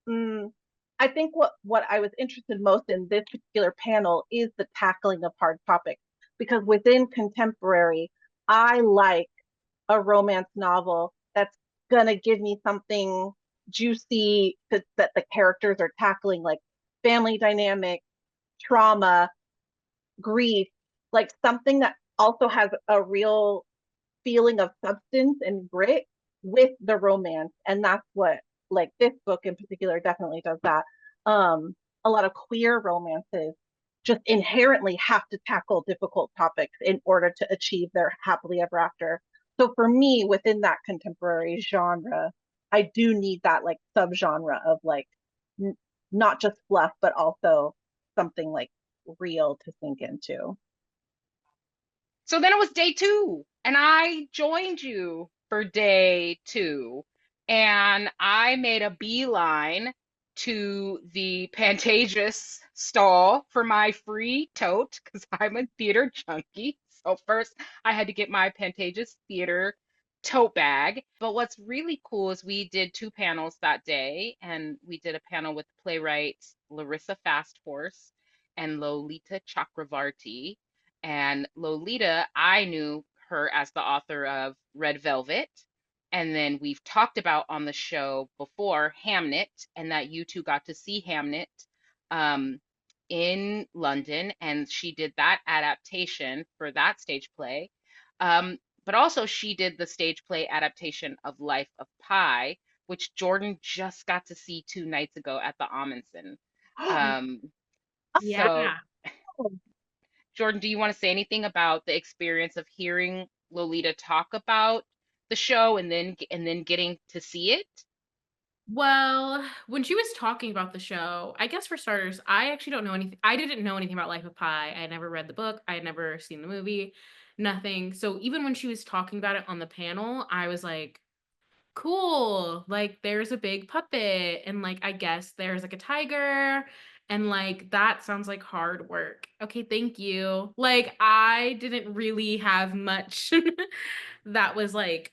Mm, I think what I was interested most in this particular panel is the tackling of hard topics because within contemporary, I like a romance novel that's gonna give me something juicy that the characters are tackling, like family dynamic, trauma, grief, like something that also has a real feeling of substance and grit with the romance. And that's what like this book in particular definitely does that. A lot of queer romances just inherently have to tackle difficult topics in order to achieve their happily ever after. So for me, within that contemporary genre, I do need that like subgenre of like n- not just fluff, but also something like real to sink into. So then it was day two, and I joined you for day two, and I made a beeline to the Pantages stall for my free tote because I'm a theater junkie. So first, I had to get my Pantages theater tote bag. But what's really cool is we did two panels that day, and we did a panel with playwright Larissa Fasthore and Lolita Chakrabarti. And Lolita, I knew her as the author of Red Velvet. And then we've talked about on the show before Hamnet, and that you two got to see Hamnet um, in London, and she did that adaptation for that stage play. But also, she did the stage play adaptation of Life of Pi, which Jordyn just got to see 2 nights ago at the Amundsen. Um, Yeah. so, Jordyn, do you want to say anything about the experience of hearing Lolita talk about the show and then getting to see it? Well, when she was talking about the show, I guess for starters, I actually don't know anything. I didn't know anything about Life of Pi. I had never read the book. I had never seen the movie, nothing. So even when she was talking about it on the panel, I was like, cool. Like there's a big puppet and like I guess there's like a tiger and like that sounds like hard work. Okay, thank you. Like I didn't really have much that was like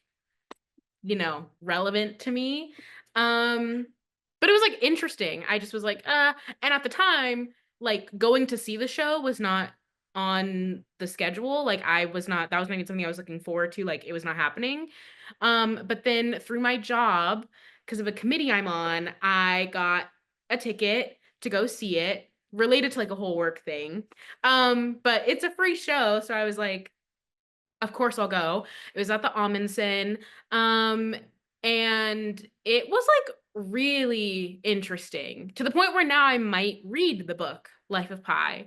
relevant to me. Um, but it was like interesting. I just was like, and at the time, like going to see the show was not on the schedule. Like I was not, that was maybe something I was looking forward to. Like it was not happening. But then through my job, because of a committee I'm on, I got a ticket to go see it related to like a whole work thing. But it's a free show. So I was like, of course I'll go. It was at the Amundsen. Um, and it was like really interesting to the point where now I might read the book, Life of Pi.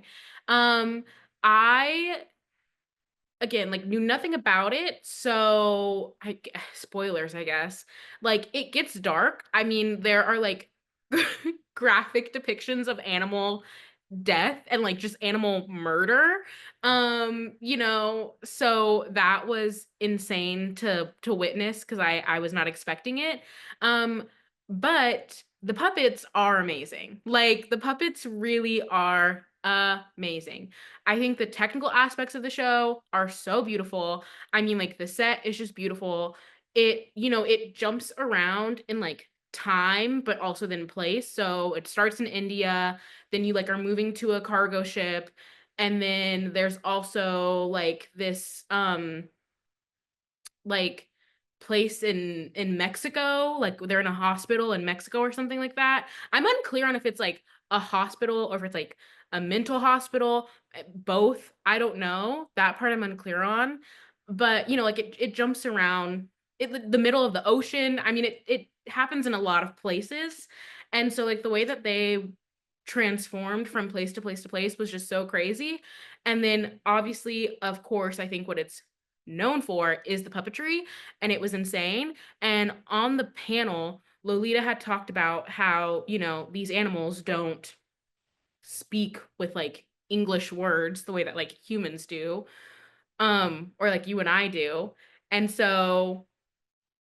I again like knew nothing about it, so spoilers, I guess. Like it gets dark. I mean, there are like graphic depictions of animal death and like just animal murder. So that was insane to witness because I was not expecting it. But the puppets are amazing. Like the puppets really are amazing. I think the technical aspects of the show are so beautiful. I mean, like the set is just beautiful. It jumps around in like time, but also then place. So it starts in India, then you like are moving to a cargo ship, and then there's also like this like place in Mexico, like they're in a hospital in Mexico or something like that. I'm unclear on if it's like a hospital or if it's like a mental hospital. Both, I don't know. That part I'm unclear on. But like it jumps around the middle of the ocean. I mean it happens in a lot of places. And so like the way that they transformed from place to place to place was just so crazy. And then obviously, of course, I think what it's known for is the puppetry, and it was insane. And on the panel, Lolita had talked about how, these animals don't speak with like English words the way that like humans do, or like you and I do. And so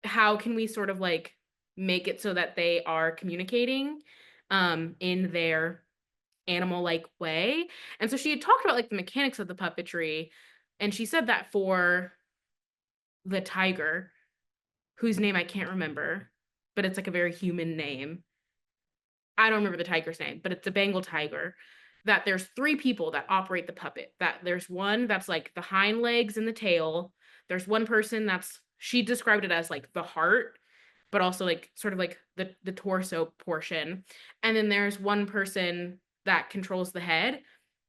how can we sort of like make it so that they are communicating in their animal like way? And so she had talked about like the mechanics of the puppetry, and she said that for the tiger, whose name I can't remember, but it's like a very human name. I don't remember the tiger's name, but it's a Bengal tiger. That there's 3 people that operate the puppet. That there's one that's like the hind legs and the tail. There's one person that's, she described it as like the heart, but also like sort of like the torso portion. And then there's one person that controls the head.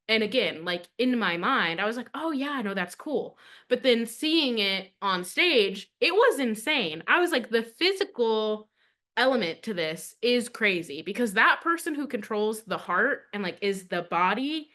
And again, like in my mind, I was like, oh yeah, no, that's cool. But then seeing it on stage, it was insane. I was like, the physical element to this is crazy because that person who controls the heart and like is the body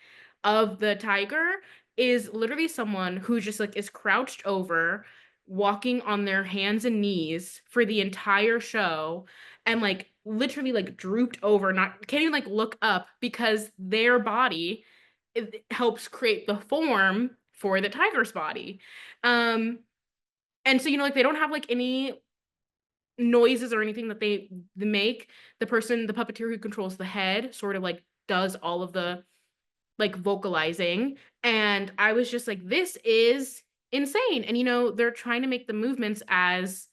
of the tiger is literally someone who just like is crouched over, walking on their hands and knees for the entire show, and like literally like drooped over, not can't even like look up because their body it helps create the form for the tiger's body. And so like they don't have like any noises or anything that they make. The puppeteer who controls the head sort of like does all of the like vocalizing, and I was just like, this is insane. And they're trying to make the movements as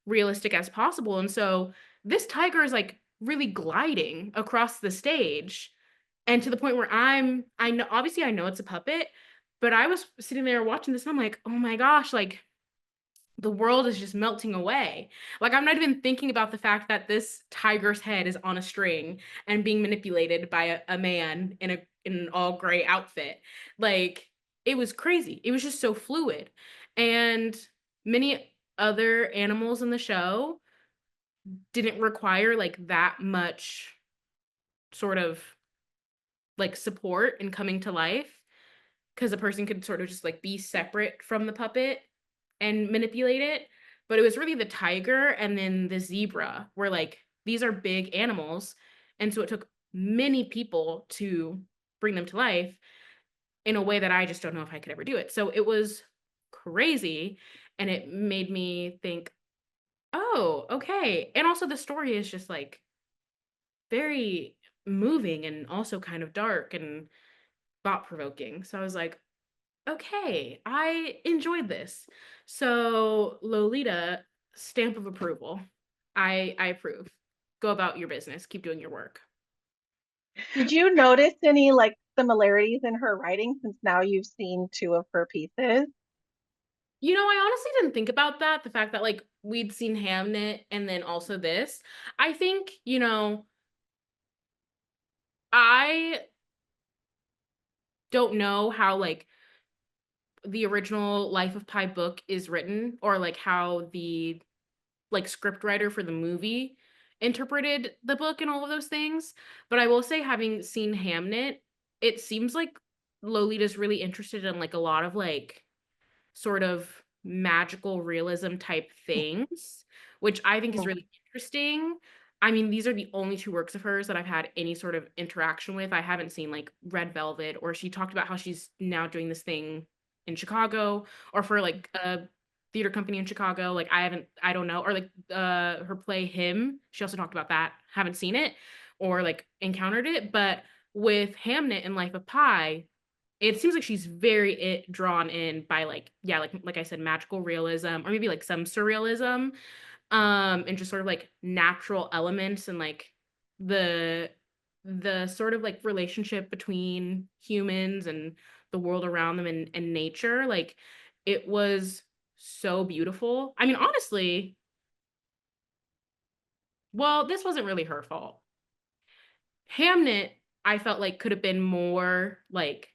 realistic as possible, and so this tiger is like really gliding across the stage, and to the point where I know, obviously I know it's a puppet, But I was sitting there watching this and I'm like, oh my gosh, like the world is just melting away. Like I'm not even thinking about the fact that this tiger's head is on a string and being manipulated by a man in an all gray outfit. Like it was crazy. It was just so fluid. And many other animals in the show didn't require like that much sort of like support in coming to life because a person could sort of just like be separate from the puppet and manipulate it. But it was really the tiger and then the zebra were like, these are big animals. And so it took many people to bring them to life in a way that I just don't know if I could ever do it. So it was crazy. And it made me think, oh, okay. And also the story is just like very moving and also kind of dark and thought provoking. So I was like, okay, I enjoyed this. So Lolita, stamp of approval. I approve. Go about your business. Keep doing your work. Did you notice any like similarities in her writing since now you've seen two of her pieces? You know, I honestly didn't think about that. The fact that like we'd seen Hamnet and then also this. I think, you know, I don't know how like the original Life of Pi book is written or like how the like scriptwriter for the movie interpreted the book and all of those things. But I will say, having seen Hamnet, it seems like Lolita's really interested in like a lot of like sort of magical realism type things, which I think is Mhm. really interesting. I mean, these are the only two works of hers that I've had any sort of interaction with. I haven't seen like Red Velvet, or she talked about how she's now doing this thing in Chicago, or for like a theater company in Chicago. Like I don't know. Or like her play Him. She also talked about that. Haven't seen it or like encountered it. But with Hamnet and Life of Pi, it seems like she's very drawn in by like yeah like I said magical realism or maybe like some surrealism and just sort of like natural elements and like the the sort of like relationship between humans and the world around them and nature. Like it was so beautiful. I mean, honestly, well, this wasn't really her fault. Hamnet, I felt like could have been more like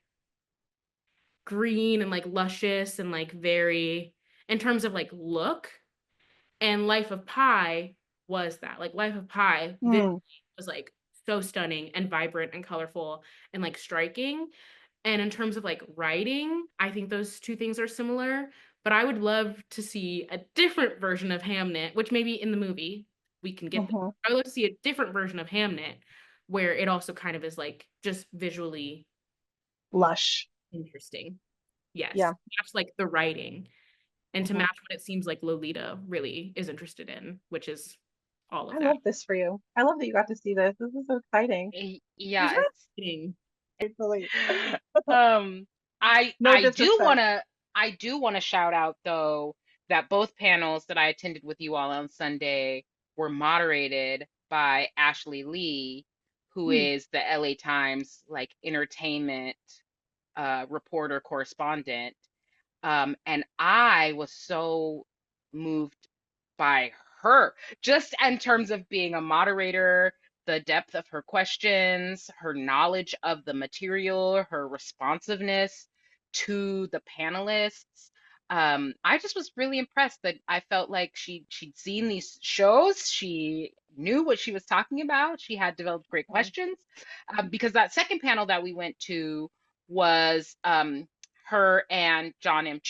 green and like luscious and like very in terms of like look. And Life of Pi was that. Like Life of Pi visually Hmm. was like so stunning and vibrant and colorful and like striking. And in terms of like writing, I think those two things are similar. But I would love to see a different version of Hamnet, which maybe in the movie we can get this. Mhm. I would love to see a different version of Hamnet where it also kind of is like just visually Lush. interesting. Yes. Yeah. Match like the writing and to Mhm. match what it seems like Lolita really is interested in, which is all of I that. love this for you. I love that you got to see this. This is so exciting. It was Yeah, really exciting. Totally. um I No I do disrespect. want to I do want to shout out though that both panels that I attended with you all on Sunday were moderated by Ashley Lee, who Hmm. is the LA Times like entertainment reporter correspondent. And I was so moved by her, just in terms of being a moderator, the depth of her questions, her knowledge of the material, her responsiveness to the panelists. I just was really impressed that I felt like she'd seen these shows, she knew what she was talking about, she had developed great questions. Because that second panel that we went to was her and Jon M,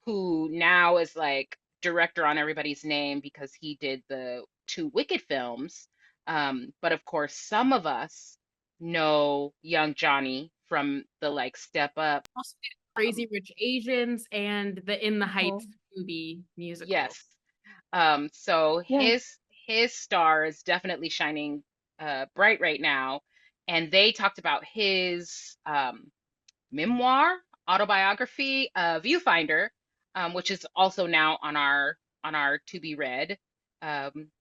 who now is like director on everybody's name because he did the two Wicked films. But of course, some of us know young Johnny from the like Step Up. Also did Crazy Rich Asians and the In the Heights Mhm. movie musical. Yes. So Yeah. his star is definitely shining bright right now. And they talked about his memoir, autobiography, Viewfinder, which is also now on our to be read.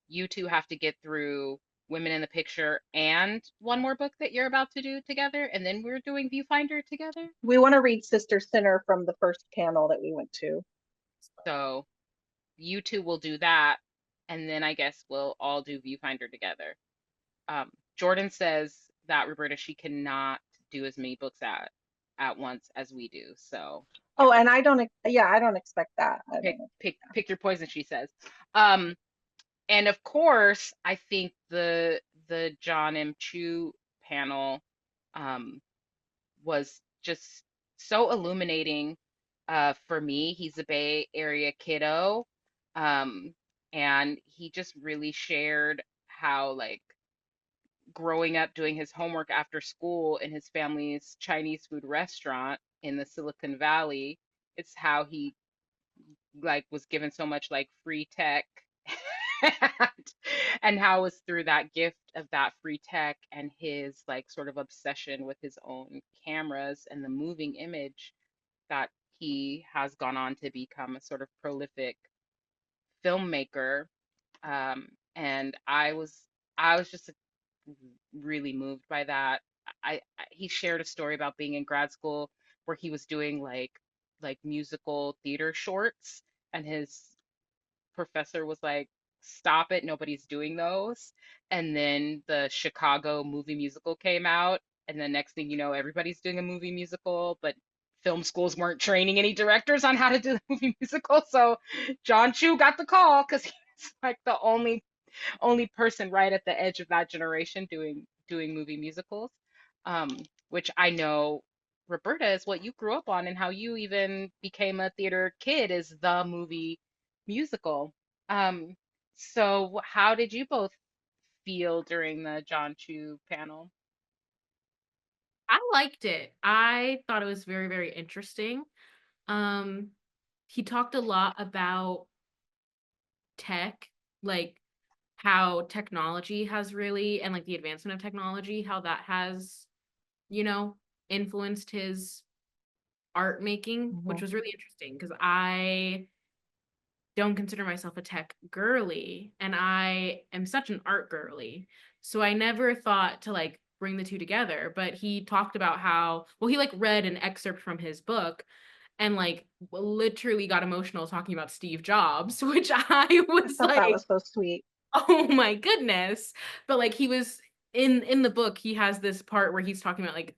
You two have to get through Women in the Picture and one more book that you're about to do together, and then we're doing Viewfinder together. We want to read Sister Sinner from the first panel that we went to. So you two will do that, and then I guess we'll all do Viewfinder together. Jordyn says that Roberta, she cannot do as many books at once as we do. So oh, and I don't expect that. pick your poison, she says. Um, and of course, I think the Jon M panel um was just so illuminating for me. He's a Bay Area kiddo. Um, and he just really shared how like growing up doing his homework after school in his family's Chinese food restaurant in the Silicon Valley, it's how he like was given so much like free tech and how it was through that gift of that free tech and his like sort of obsession with his own cameras and the moving image that he has gone on to become a sort of prolific filmmaker. And I was just really moved by that. He shared a story about being in grad school where he was doing like musical theater shorts, and his professor was like, "Stop it, nobody's doing those." And then the Chicago movie musical came out, and the next thing you know, everybody's doing a movie musical, but film schools weren't training any directors on how to do the movie musical. So John Chu got the call because he's like the only person right at the edge of that generation doing movie musicals, um, which I know, Roberta, is what you grew up on and how you even became a theater kid is the movie musical. Um, so how did you both feel during the John Chu panel? I liked it. I thought it was very, very interesting. Um, he talked a lot about tech, like how technology has really, and like the advancement of technology, how that has, you know, influenced his art making, which Mhm. was really interesting because I don't consider myself a tech girly and I am such an art girly. So I never thought to like bring the two together, but he talked about how, well, he like read an excerpt from his book and like literally got emotional talking about Steve Jobs, which I I was thought that like, was so sweet. oh my goodness. But like he was in the book, he has this part where he's talking about like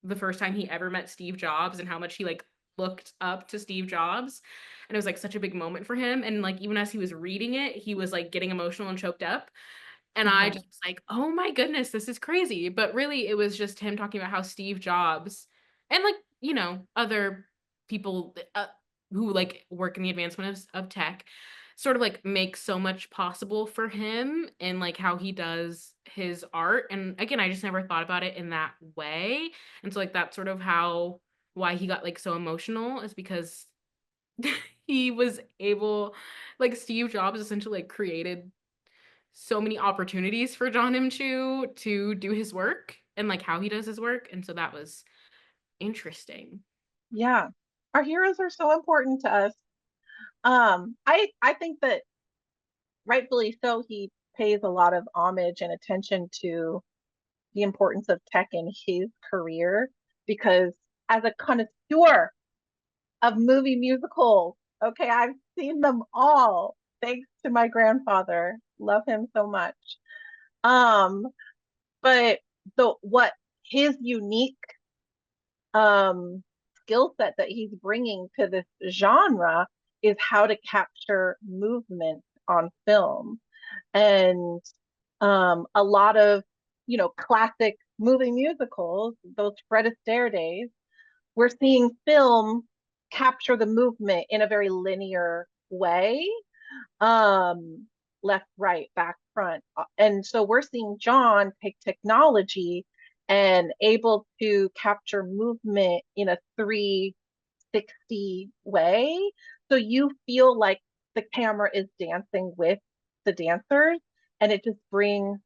the first time he ever met Steve Jobs and how much he like looked up to Steve Jobs. And it was like such a big moment for him. And like even as he was reading it, he was like getting emotional and choked up. And I Mhm. just was like, oh my goodness, this is crazy. But really, it was just him talking about how Steve Jobs and like, you know, other people who like work in the advancement of tech sort of like make so much possible for him and like how he does his art. And again, I just never thought about it in that way. And so like that's sort of how why he got like so emotional is because he was able like Steve Jobs essentially like created so many opportunities for Jon M to do his work and like how he does his work. And so that was interesting. Yeah. Our heroes are so important to us. I think that rightfully so, he pays a lot of homage and attention to the importance of tech in his career because as a connoisseur of movie musicals, okay, I've seen them all thanks to my grandfather. Love him so much. Um, but the what his unique skill set that he's bringing to this genre is how to capture movement on film. And a lot of, classic movie musicals, those Fred Astaire days, we're seeing film capture the movement in a very linear way, um, left, right, back, front. And so we're seeing John take technology and able to capture movement in a 360 way. So you feel like the camera is dancing with the dancers, and it just brings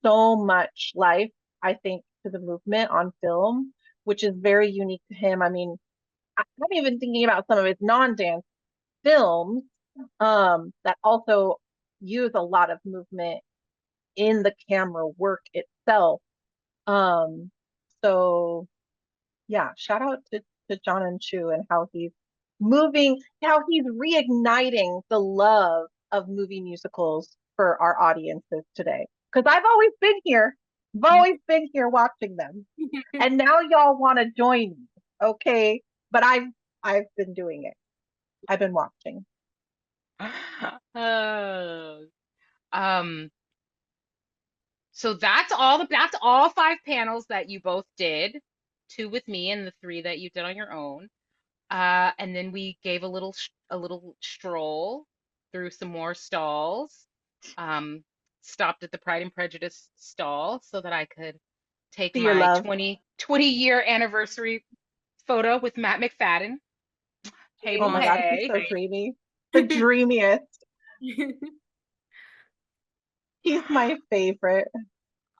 so much life, I think, to the movement on film, which is very unique to him. I mean, I'm even thinking about some of his non-dance films that also use a lot of movement in the camera work itself. So yeah, shout out to Jon M and how he's reigniting the love of movie musicals for our audiences today. Because I've always been here. I've always been here watching them. And now y'all want to join me. Okay. But I've been doing it. I've been watching. Uh, um, so that's all 5 panels that you both did, 2 with me and the 3 that you did on your own. And then we gave a little stroll through some more stalls. Stopped at the Pride and Prejudice stall so that I could take See your my love. 20-year anniversary photo with Matt McFadden. Hey, Oh my God, he's hey. so dreamy. The dreamiest. He's my favorite.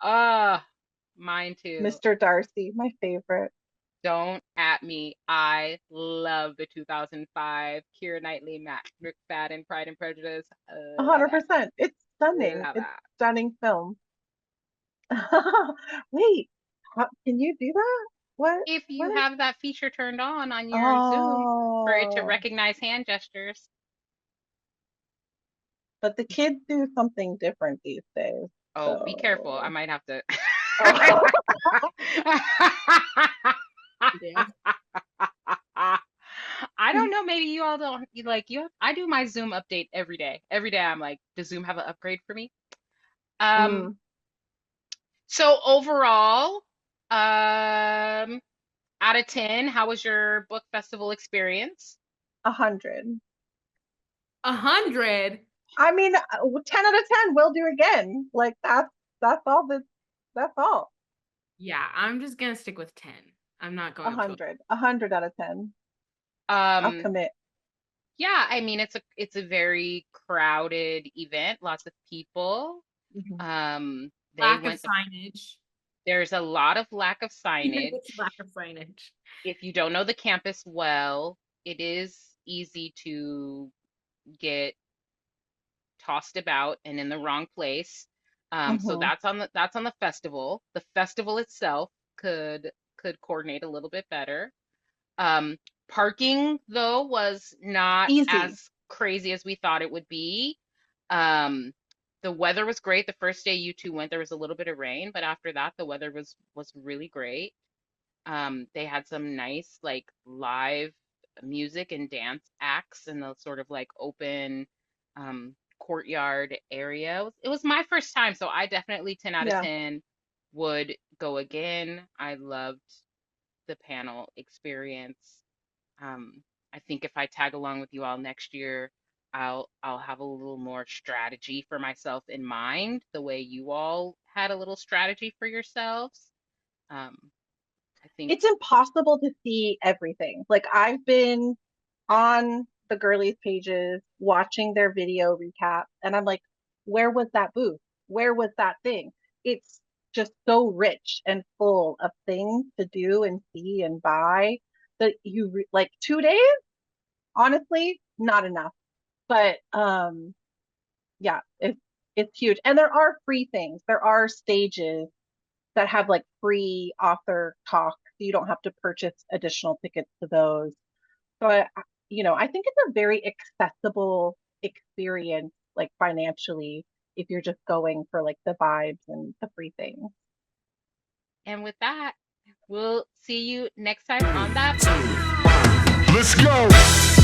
Mine too. Mr. Darcy, my favorite. Don't at me. I love the 2005 Keira Knightley, Matt McFadden, Pride and Prejudice. Love it. 100%. It's stunning. Love It's it. stunning film. Wait, can you do that? What? If you What? have that feature turned on your Zoom for it to Oh, recognize hand gestures. but the kids do something different these days. Oh, be careful. I So, might have to. oh. Yeah. I don't know. Maybe you all don't I do my Zoom update every day. Every day I'm like, does Zoom have an upgrade for me? Mm, So overall, out of 10, how was your book festival experience? 100. 100. I mean, 10 out of 10. We'll do again. Like that's all. That's all. Yeah, I'm just gonna stick with 10. I'm not going up to 100. 100 out of 10. I'll Um, commit. yeah, I mean it's a very crowded event, lots of people. Mhm. They lack of went signage. there's a lot of lack of It's signage. lack of signage. If you don't know the campus well, it is easy to get tossed about and in the wrong place. So Mhm. that's on the festival. The festival itself could coordinate a little bit better. Um, Parking though was not Easy. as crazy as we thought it would be. Um, the weather was great. The first day you two went, there was a little bit of rain, but after that, the weather was really great. They had some nice like live music and dance acts in the sort of like open courtyard area. It was my first time, so I definitely 10 out of Yeah. 10 would go again. I loved the panel experience. I think if I tag along with you all next year, I'll have a little more strategy for myself in mind, the way you all had a little strategy for yourselves. Um, I think It's impossible to see everything. Like I've been on the girlies pages watching their video recap and I'm like, where was that booth? Where was that thing? It's just so rich and full of things to do and see and buy that like 2 days, honestly, not enough. But yeah, it's huge. And there are free things. There are stages that have like free author talk. So you don't have to purchase additional tickets to those. So I think it's a very accessible experience, like financially, if you're just going for like the vibes and the free things. And with that, we'll see you next time on that podcast. Let's go.